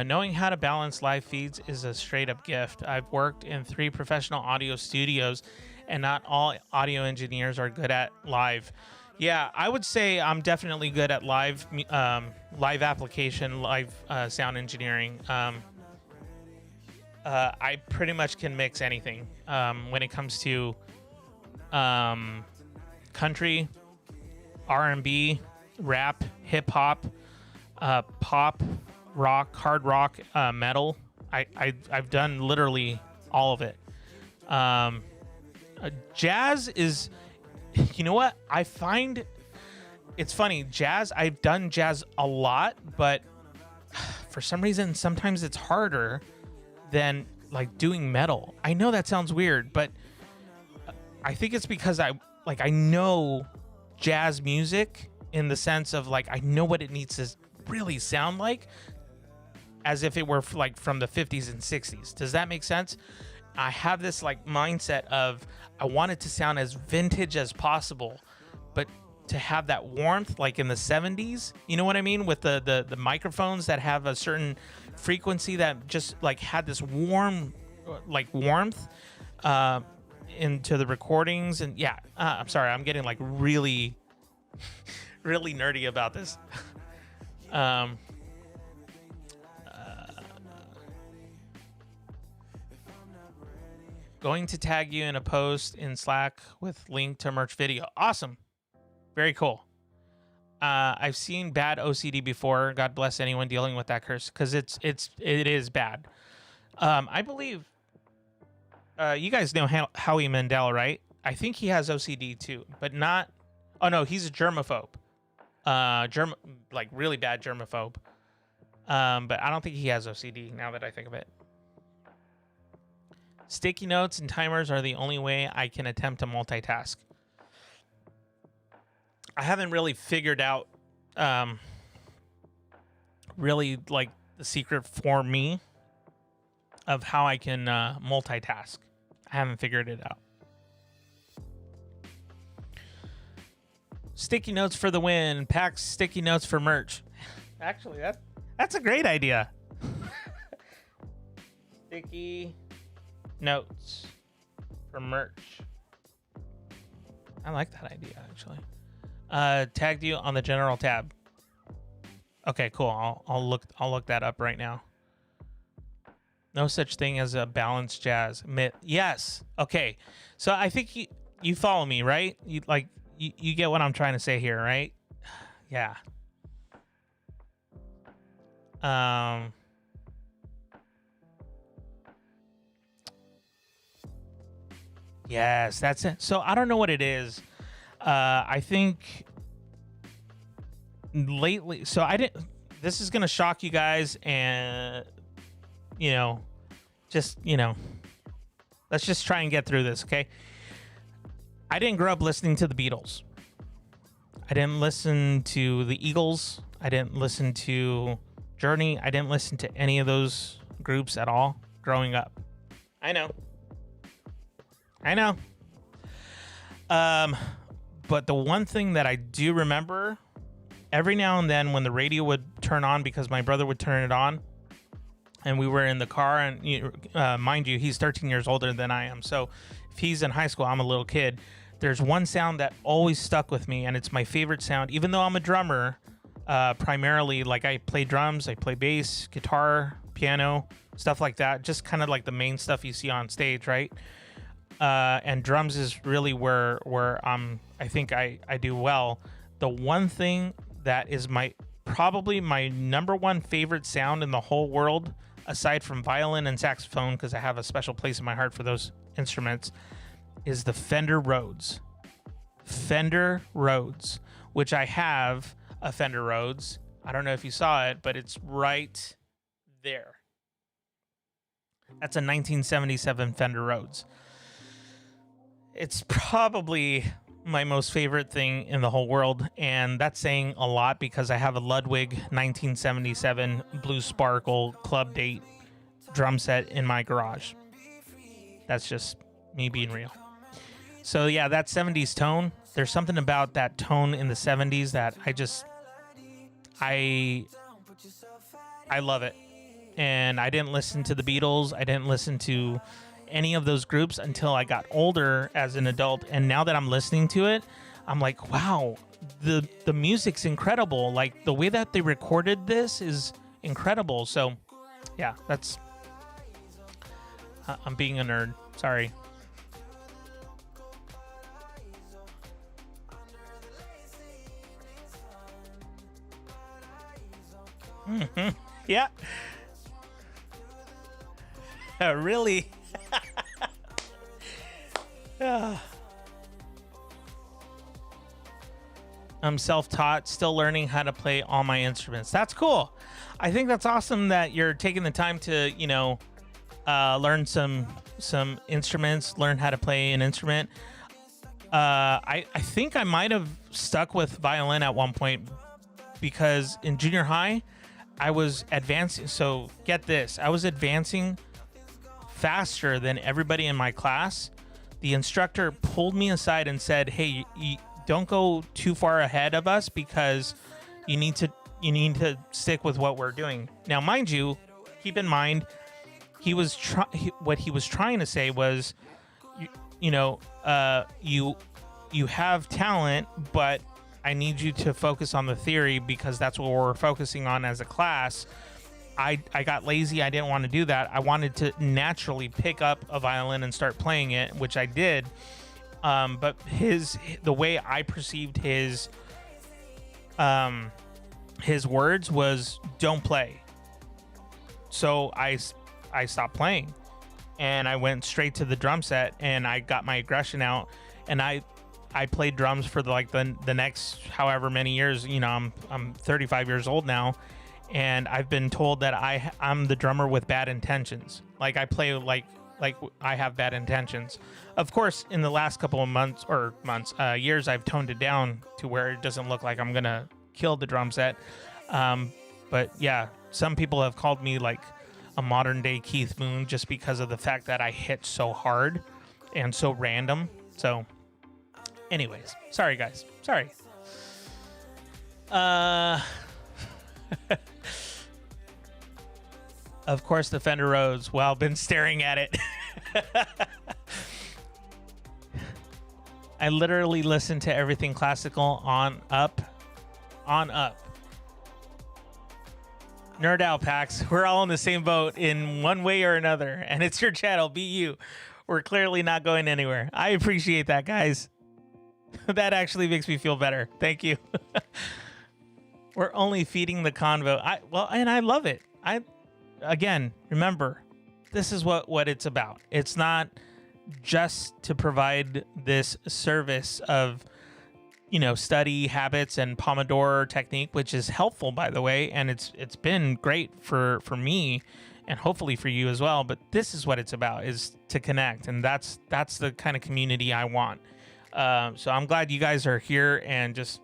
Knowing how to balance live feeds is a straight up gift. I've worked in 3 professional audio studios, and not all audio engineers are good at live. Yeah, I would say I'm definitely good at live application, live sound engineering. I pretty much can mix anything when it comes to country, R&B, rap, hip hop, pop, rock, hard rock, metal. I've done literally all of it. Jazz is, you know what? I find it's funny. Jazz, I've done jazz a lot, but for some reason, sometimes it's harder than like doing metal. I know that sounds weird, but I think it's because I know jazz music in the sense of like I know what it needs to really sound like, as if it were like from the 50s and 60s. Does that make sense? I have this like mindset of I want it to sound as vintage as possible, but to have that warmth like in the 70s, you know what I mean? With the microphones that have a certain frequency that just like had this warmth into the recordings. And yeah, I'm sorry, I'm getting like really really nerdy about this. Going to tag you in a post in Slack with link to merch video. Awesome. Very cool. I've seen bad OCD before. God bless anyone dealing with that curse, because it is bad. I believe you guys know Howie Mandel, right? I think he has OCD too, but not. Oh no, he's a germaphobe. Like really bad germaphobe. But I don't think he has OCD now that I think of it. Sticky notes and timers are the only way I can attempt to multitask. I haven't really figured out really like the secret for me of how I can multitask. I haven't figured it out. Sticky notes for the win. Pax sticky notes for merch. Actually, that's a great idea. Sticky notes for merch. I like that idea, actually. Tagged you on the general tab. Okay, cool. I'll look that up right now. No such thing as a balanced jazz myth. Yes. Okay. So I think you follow me, right? You get what I'm trying to say here, right? Yeah. Yes, that's it. So I don't know what it is. I think lately, so I didn't, this is going to shock you guys, and, let's just try and get through this, okay? I didn't grow up listening to the Beatles. I didn't listen to the Eagles. I didn't listen to Journey. I didn't listen to any of those groups at all growing up. I know. But the one thing that I do remember, every now and then when the radio would turn on, because my brother would turn it on, and we were in the car, and mind you, he's 13 years older than I am. So if he's in high school, I'm a little kid. There's one sound that always stuck with me, and it's my favorite sound, even though I'm a drummer, primarily. Like, I play drums, I play bass, guitar, piano, stuff like that. Just kind of like the main stuff you see on stage, right? And drums is really where I think I do well. The one thing that is probably my number one favorite sound in the whole world, aside from violin and saxophone, because I have a special place in my heart for those instruments, is the Fender Rhodes. Fender Rhodes, which I have a Fender Rhodes. I don't know if you saw it, but it's right there. That's a 1977 Fender Rhodes. It's probably my most favorite thing in the whole world, and that's saying a lot because I have a Ludwig 1977 Blue Sparkle Club Date drum set in my garage. That's just me being real. So yeah, that 70s tone, there's something about that tone in the 70s that I love it. And I didn't listen to the Beatles. I didn't listen to any of those groups until I got older as an adult, and now that I'm listening to it, I'm like, wow, the music's incredible. Like, the way that they recorded this is incredible. So yeah, that's I'm being a nerd, sorry. Yeah. Really. I'm self-taught, still learning how to play all my instruments. That's cool. I think that's awesome that you're taking the time to, learn some instruments, learn how to play an instrument. I think I might have stuck with violin at one point, because in junior high, I was advancing. So get this, I was advancing faster than everybody in my class. The instructor pulled me aside and said, hey, you don't go too far ahead of us, because you need to stick with what we're doing. Now, mind you, keep in mind, what he was trying to say was, you have talent, but I need you to focus on the theory because that's what we're focusing on as a class. I got lazy. I didn't want to do that. I wanted to naturally pick up a violin and start playing it, which I did. But the way I perceived his words was don't play. So I stopped playing and I went straight to the drum set and I got my aggression out and I played drums for the next however many years. You know, I'm 35 years old now. And I've been told that I'm the drummer with bad intentions. Like I play like I have bad intentions. Of course, in the last couple of years, I've toned it down to where it doesn't look like I'm gonna kill the drum set. But yeah, some people have called me like a modern day Keith Moon just because of the fact that I hit so hard and so random. So, anyways, sorry guys, sorry. Of course, the Fender Rhodes. Well, been staring at it. I literally listen to everything classical on up. Nerd out, Pax. We're all in the same boat in one way or another, and it's your channel. Be you. We're clearly not going anywhere. I appreciate that, guys. That actually makes me feel better. Thank you. We're only feeding the convo. And I love it. Again, remember, this is what it's about. It's not just to provide this service of, you know, study habits and Pomodoro technique, which is helpful, by the way, and it's been great for me and hopefully for you as well. But this is what it's about, is to connect, and that's the kind of community I want. So I'm glad you guys are here and just,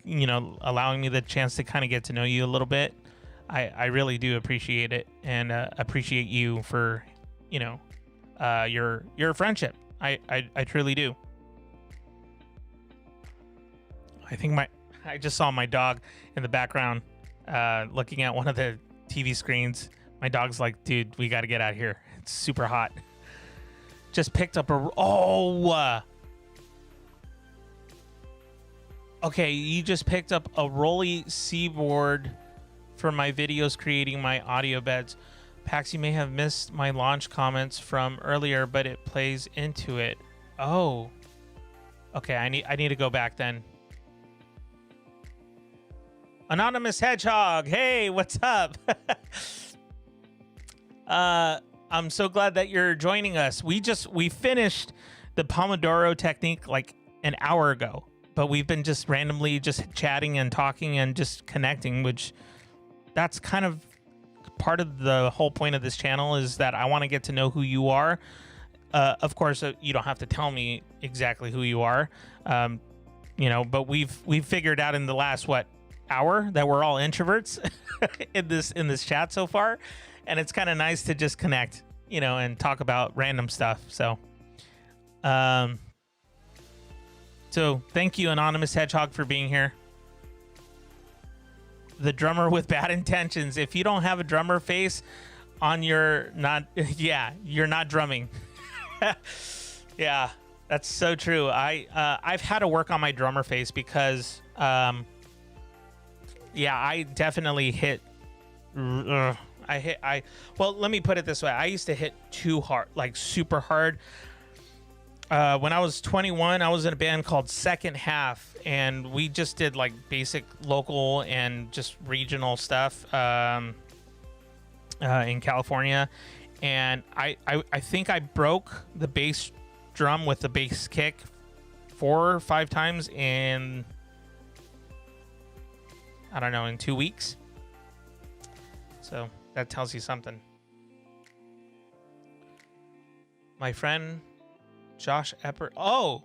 you know, allowing me the chance to kind of get to know you a little bit. I really do appreciate it, and appreciate you for, you know, your friendship. I truly do. I think I just saw my dog in the background looking at one of the TV screens. My dog's like, dude, we got to get out of here. It's super hot. Just picked up okay, you just picked up a Rolly Seaboard for my videos creating my audio beds. Pax, you may have missed my launch comments from earlier, but it plays into it. Oh. Okay, I need to go back then. Anonymous Hedgehog, hey, what's up? I'm so glad that you're joining us. We finished the Pomodoro technique like an hour ago, but we've been just randomly just chatting and talking and just connecting, which that's kind of part of the whole point of this channel, is that I want to get to know who you are. Of course, you don't have to tell me exactly who you are, you know, but we've figured out in the last hour that we're all introverts in this chat so far, and it's kind of nice to just connect, you know, and talk about random stuff. So thank you, Anonymous Hedgehog, for being here. The drummer with bad intentions. If you don't have a drummer face on your you're not drumming. Yeah, that's so true. I've had to work on my drummer face because I definitely hit well, let me put it this way. I used to hit too hard, like super hard. When I was 21, I was in a band called Second Half, and we just did like basic local and just regional stuff in California. And I think I broke the bass drum with the bass kick 4 or 5 times in, I don't know, in 2 weeks. So that tells you something. My friend Josh Epper. Oh,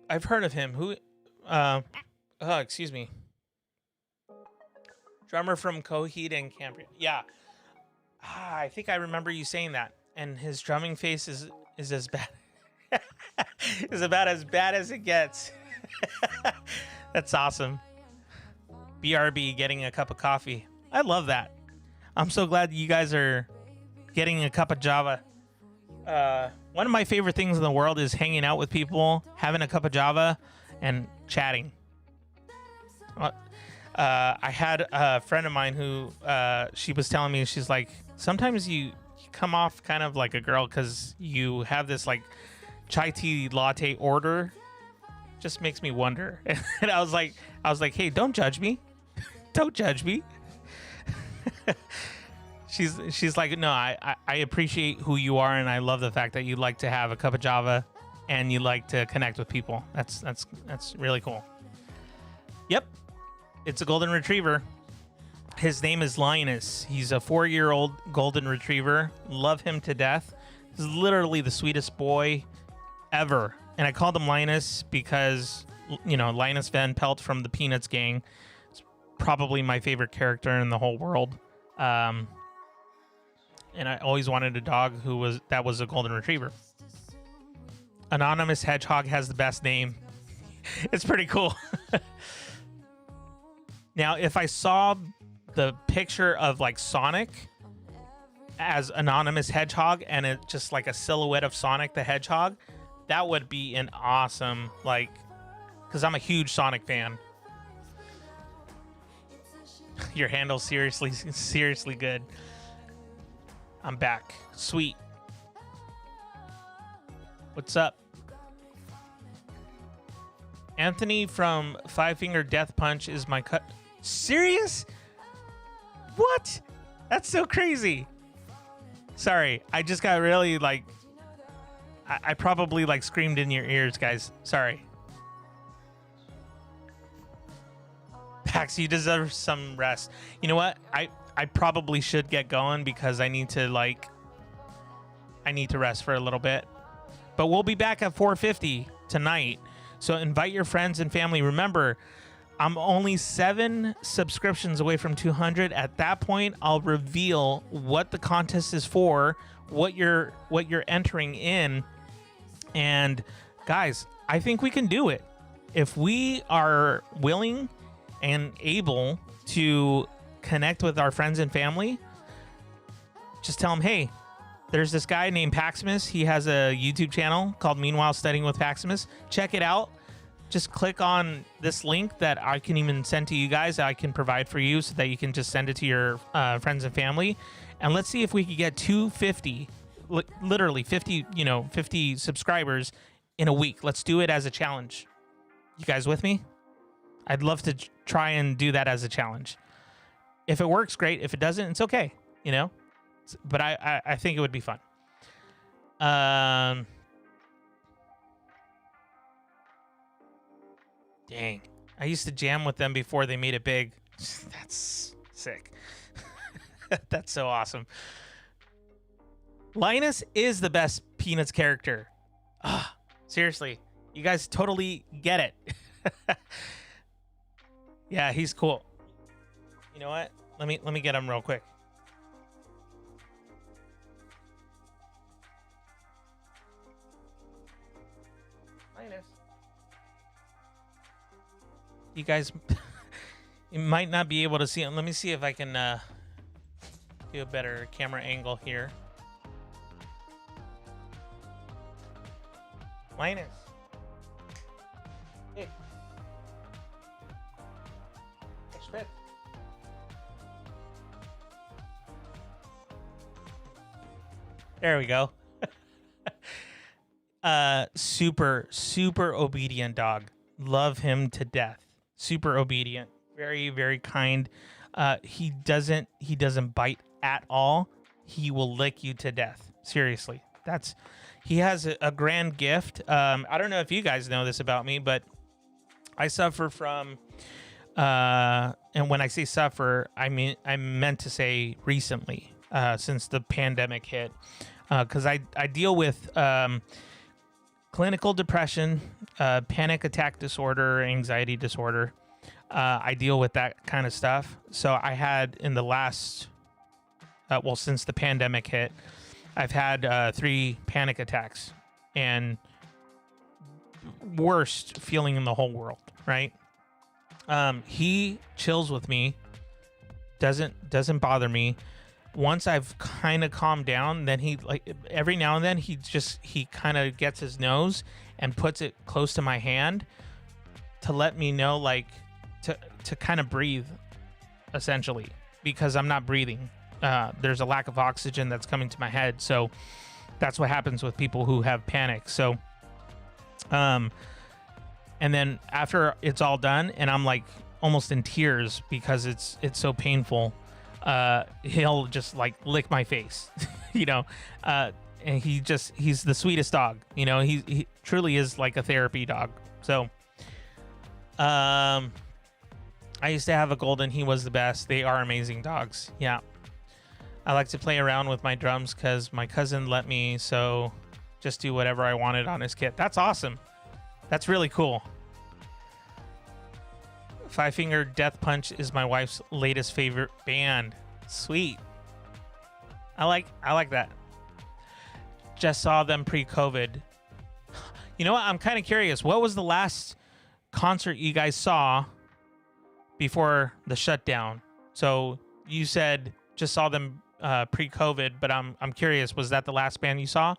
I've heard of him. Who? Excuse me. Drummer from Coheed and Cambria. Yeah. I think I remember you saying that. And his drumming face is as bad. Is about as bad as it gets. That's awesome. BRB getting a cup of coffee. I love that. I'm so glad you guys are getting a cup of Java. One of my favorite things in the world is hanging out with people, having a cup of Java, and chatting. I had a friend of mine who she was telling me, she's like, sometimes you come off kind of like a girl because you have this like chai tea latte order. Just makes me wonder. And I was like, hey, don't judge me. Don't judge me. She's like, no, I appreciate who you are, and I love the fact that you like to have a cup of Java and you like to connect with people. That's really cool. Yep. It's a golden retriever. His name is Linus. He's a 4-year-old golden retriever. Love him to death. He's literally the sweetest boy ever. And I called him Linus because, you know, Linus Van Pelt from the Peanuts gang is probably my favorite character in the whole world. And I always wanted a dog that was a golden retriever. Anonymous Hedgehog has the best name. It's pretty cool. Now, if I saw the picture of like Sonic as Anonymous Hedgehog and it just like a silhouette of Sonic the Hedgehog, that would be an awesome, like, because I'm a huge Sonic fan. Your handle's seriously good. I'm back. Sweet. What's up? Anthony from Five Finger Death Punch is my cut. Serious? What? That's so crazy. Sorry, I just got really like, I probably like screamed in your ears, guys. Sorry. Pax, you deserve some rest. You know what? I probably should get going because I need to rest for a little bit. But we'll be back at 4:50 tonight. So invite your friends and family. Remember, I'm only 7 subscriptions away from 200. At that point, I'll reveal what the contest is for, what you're entering in. And guys, I think we can do it. If we are willing and able to connect with our friends and family, just tell them, hey, there's this guy named Paximus. He has a YouTube channel called Meanwhile Studying with Paximus. Check it out. Just click on this link that I can even send to you guys, that I can provide for you so that you can just send it to your friends and family. And let's see if we can get 250, literally 50 subscribers in a week. Let's do it as a challenge. You guys with me? I'd love to try and do that as a challenge. If it works, great. If it doesn't, it's okay, you know? But I think it would be fun. Dang. I used to jam with them before they made it big. That's sick. That's so awesome. Linus is the best Peanuts character. Seriously. You guys totally get it. Yeah, he's cool. You know what? Let me get him real quick. Linus. You guys, you might not be able to see him. Let me see if I can do a better camera angle here. Linus. Hey. Schmidt. There we go. Super obedient dog. Love him to death. Super obedient. Very, very kind. He doesn't bite at all. He will lick you to death. Seriously. He has a grand gift. I don't know if you guys know this about me, but I suffer from and when I say suffer, I meant to say recently, since the pandemic hit, because I deal with clinical depression, panic attack disorder, anxiety disorder. I deal with that kind of stuff. So I had in the last, since the pandemic hit, I've had 3 panic attacks, and worst feeling in the whole world, right? He chills with me, doesn't bother me. once I've kind of calmed down, then he, like, every now and then he kind of gets his nose and puts it close to my hand to let me know, like, to kind of breathe, essentially, because I'm not breathing. There's a lack of oxygen that's coming to my head. So that's what happens with people who have panic. So, and then after it's all done and I'm like almost in tears because it's so painful, he'll just like lick my face, you know, and he's the sweetest dog, you know, he truly is like a therapy dog. So, I used to have a golden. He was the best. They are amazing dogs. Yeah. I like to play around with my drums because my cousin let me, so just do whatever I wanted on his kit. That's awesome. That's really cool. Five Finger Death Punch is my wife's latest favorite band. Sweet. I like that. Just saw them pre-COVID. You know what? I'm kind of curious. What was the last concert you guys saw before the shutdown? So you said just saw them pre-COVID, but I'm curious, was that the last band you saw?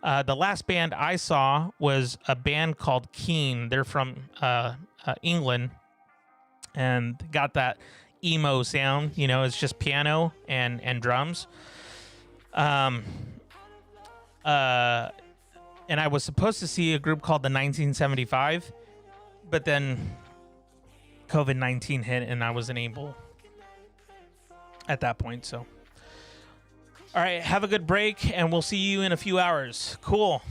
The last band I saw was a band called Keen. They're from England, and got that emo sound. You know, it's just piano and drums. And I was supposed to see a group called the 1975, but then COVID-19 hit and I wasn't able at that point. So, all right, have a good break and we'll see you in a few hours. Cool.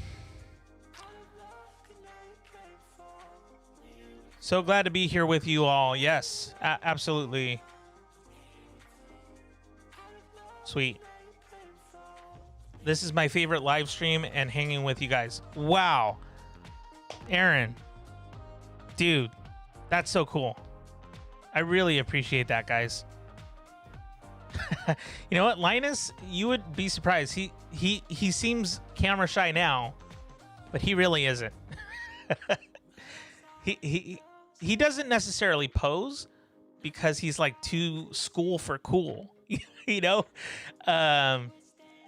So glad to be here with you all. Yes, absolutely. Sweet. This is my favorite live stream and hanging with you guys. Wow. Aaron. Dude, that's so cool. I really appreciate that, guys. You know what, Linus? You would be surprised. He seems camera shy now, but he really isn't. He doesn't necessarily pose because he's like too school for cool, you know,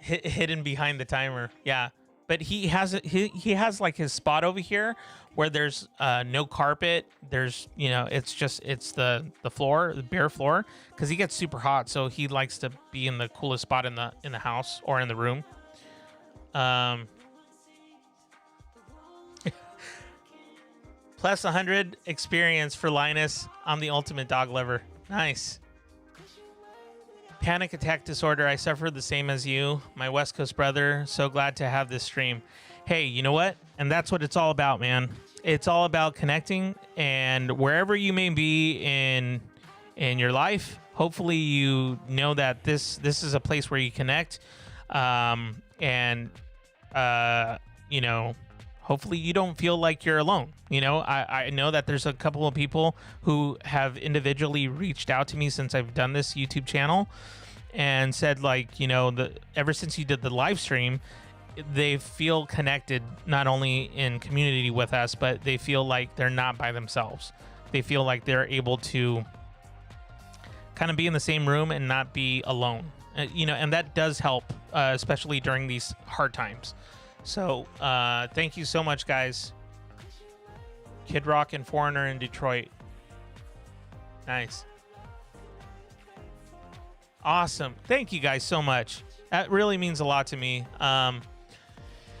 hidden behind the timer. Yeah, but he has like his spot over here where there's no carpet. There's, you know, it's the floor, the bare floor, because he gets super hot, so he likes to be in the coolest spot in the house or in the room. Plus 100 experience for Linus. I'm the ultimate dog lover. Nice. Panic attack disorder. I suffered the same as you, my West Coast brother. So glad to have this stream. Hey, you know what? And that's what it's all about, man. It's all about connecting, and wherever you may be in your life, hopefully you know that this is a place where you connect, and you know, hopefully you don't feel like you're alone. You know, I know that there's a couple of people who have individually reached out to me since I've done this YouTube channel and said, like, you know, ever since you did the live stream, they feel connected not only in community with us, but they feel like they're not by themselves. They feel like they're able to kind of be in the same room and not be alone. You know, and that does help, especially during these hard times. So thank you so much, guys. Kid Rock and Foreigner in Detroit. Nice. Awesome. Thank you guys so much. That really means a lot to me.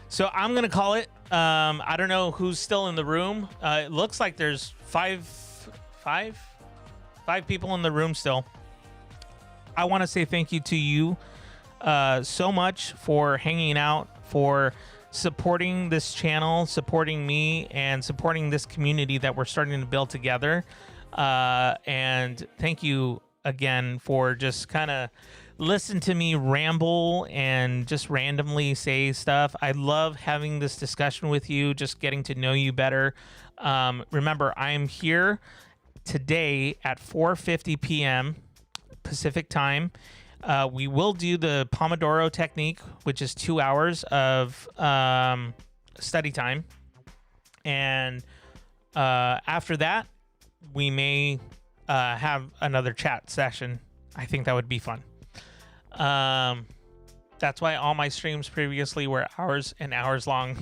So I'm going to call it. I don't know who's still in the room. It looks like there's five people in the room still. I want to say thank you to you so much for hanging out, for supporting this channel, supporting me, and supporting this community that we're starting to build together. And thank you again for just kind of listen to me ramble and just randomly say stuff. I love having this discussion with you, just getting to know you better. Remember, I'm here today at 4:50 p.m. Pacific time. We will do the Pomodoro technique, which is 2 hours of study time. And after that, we may have another chat session. I think that would be fun. That's why all my streams previously were hours and hours long.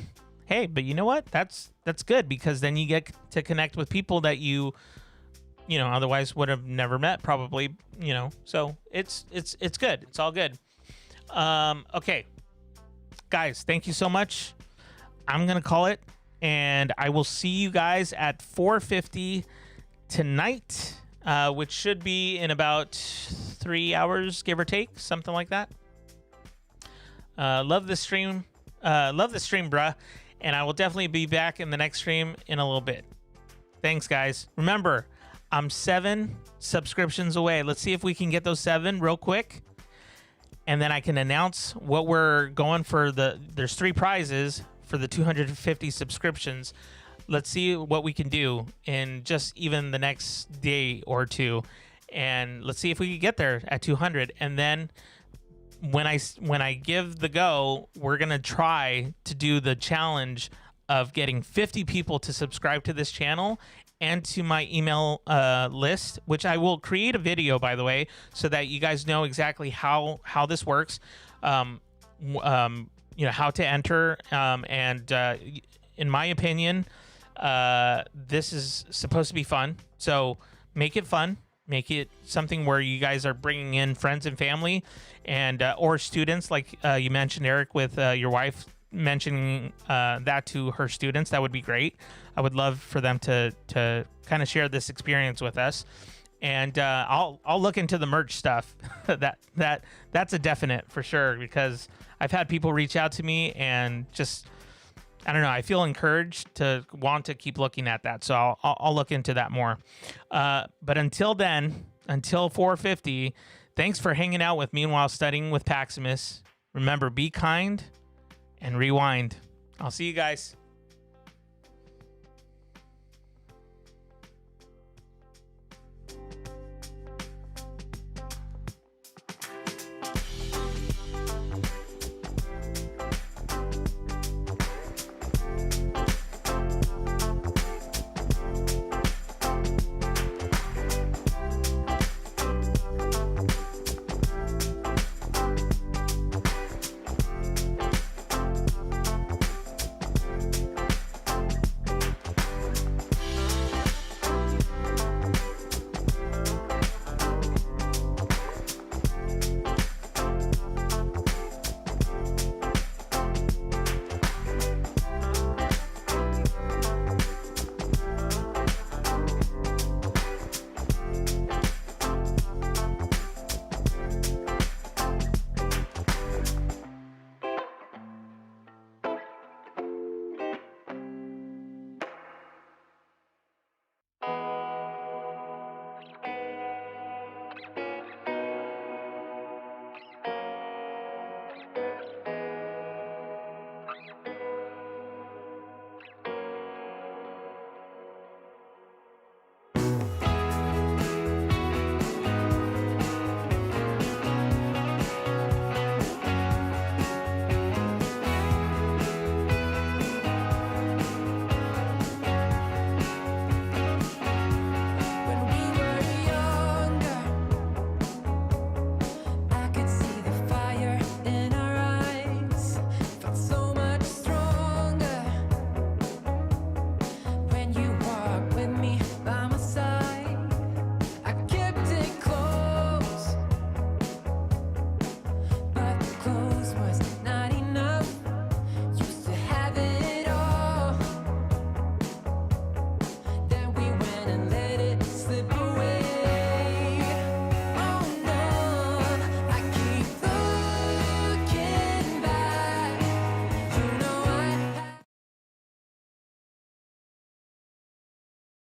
Hey, but you know what? That's good, because then you get to connect with people that you otherwise would have never met, probably. So it's good. It's all good. Okay, guys, thank you so much. I'm gonna call it, and I will see you guys at 4:50 tonight, which should be in about 3 hours, give or take, something like that. Love this stream, bruh, and I will definitely be back in the next stream in a little bit. Thanks, guys. Remember, I'm 7 subscriptions away. Let's see if we can get those 7 real quick, and then I can announce what we're going for. There's 3 prizes for the 250 subscriptions. Let's see what we can do in just even the next day or two, and let's see if we can get there at 200. And then when I give the go, we're gonna try to do the challenge of getting 50 people to subscribe to this channel and to my email list, which I will create a video, by the way, so that you guys know exactly how this works. How to enter, and in my opinion, this is supposed to be fun, so make it fun, make it something where you guys are bringing in friends and family, and or students, like you mentioned, Eric, with your wife mentioning that to her students. That would be great. I would love for them to kind of share this experience with us. And I'll look into the merch stuff. That's a definite for sure, because I've had people reach out to me and just, I don't know, I feel encouraged to want to keep looking at that. So I'll look into that more. But until then, until 4:50, thanks for hanging out with me while studying with Paximus. Remember, be kind and rewind. I'll see you guys.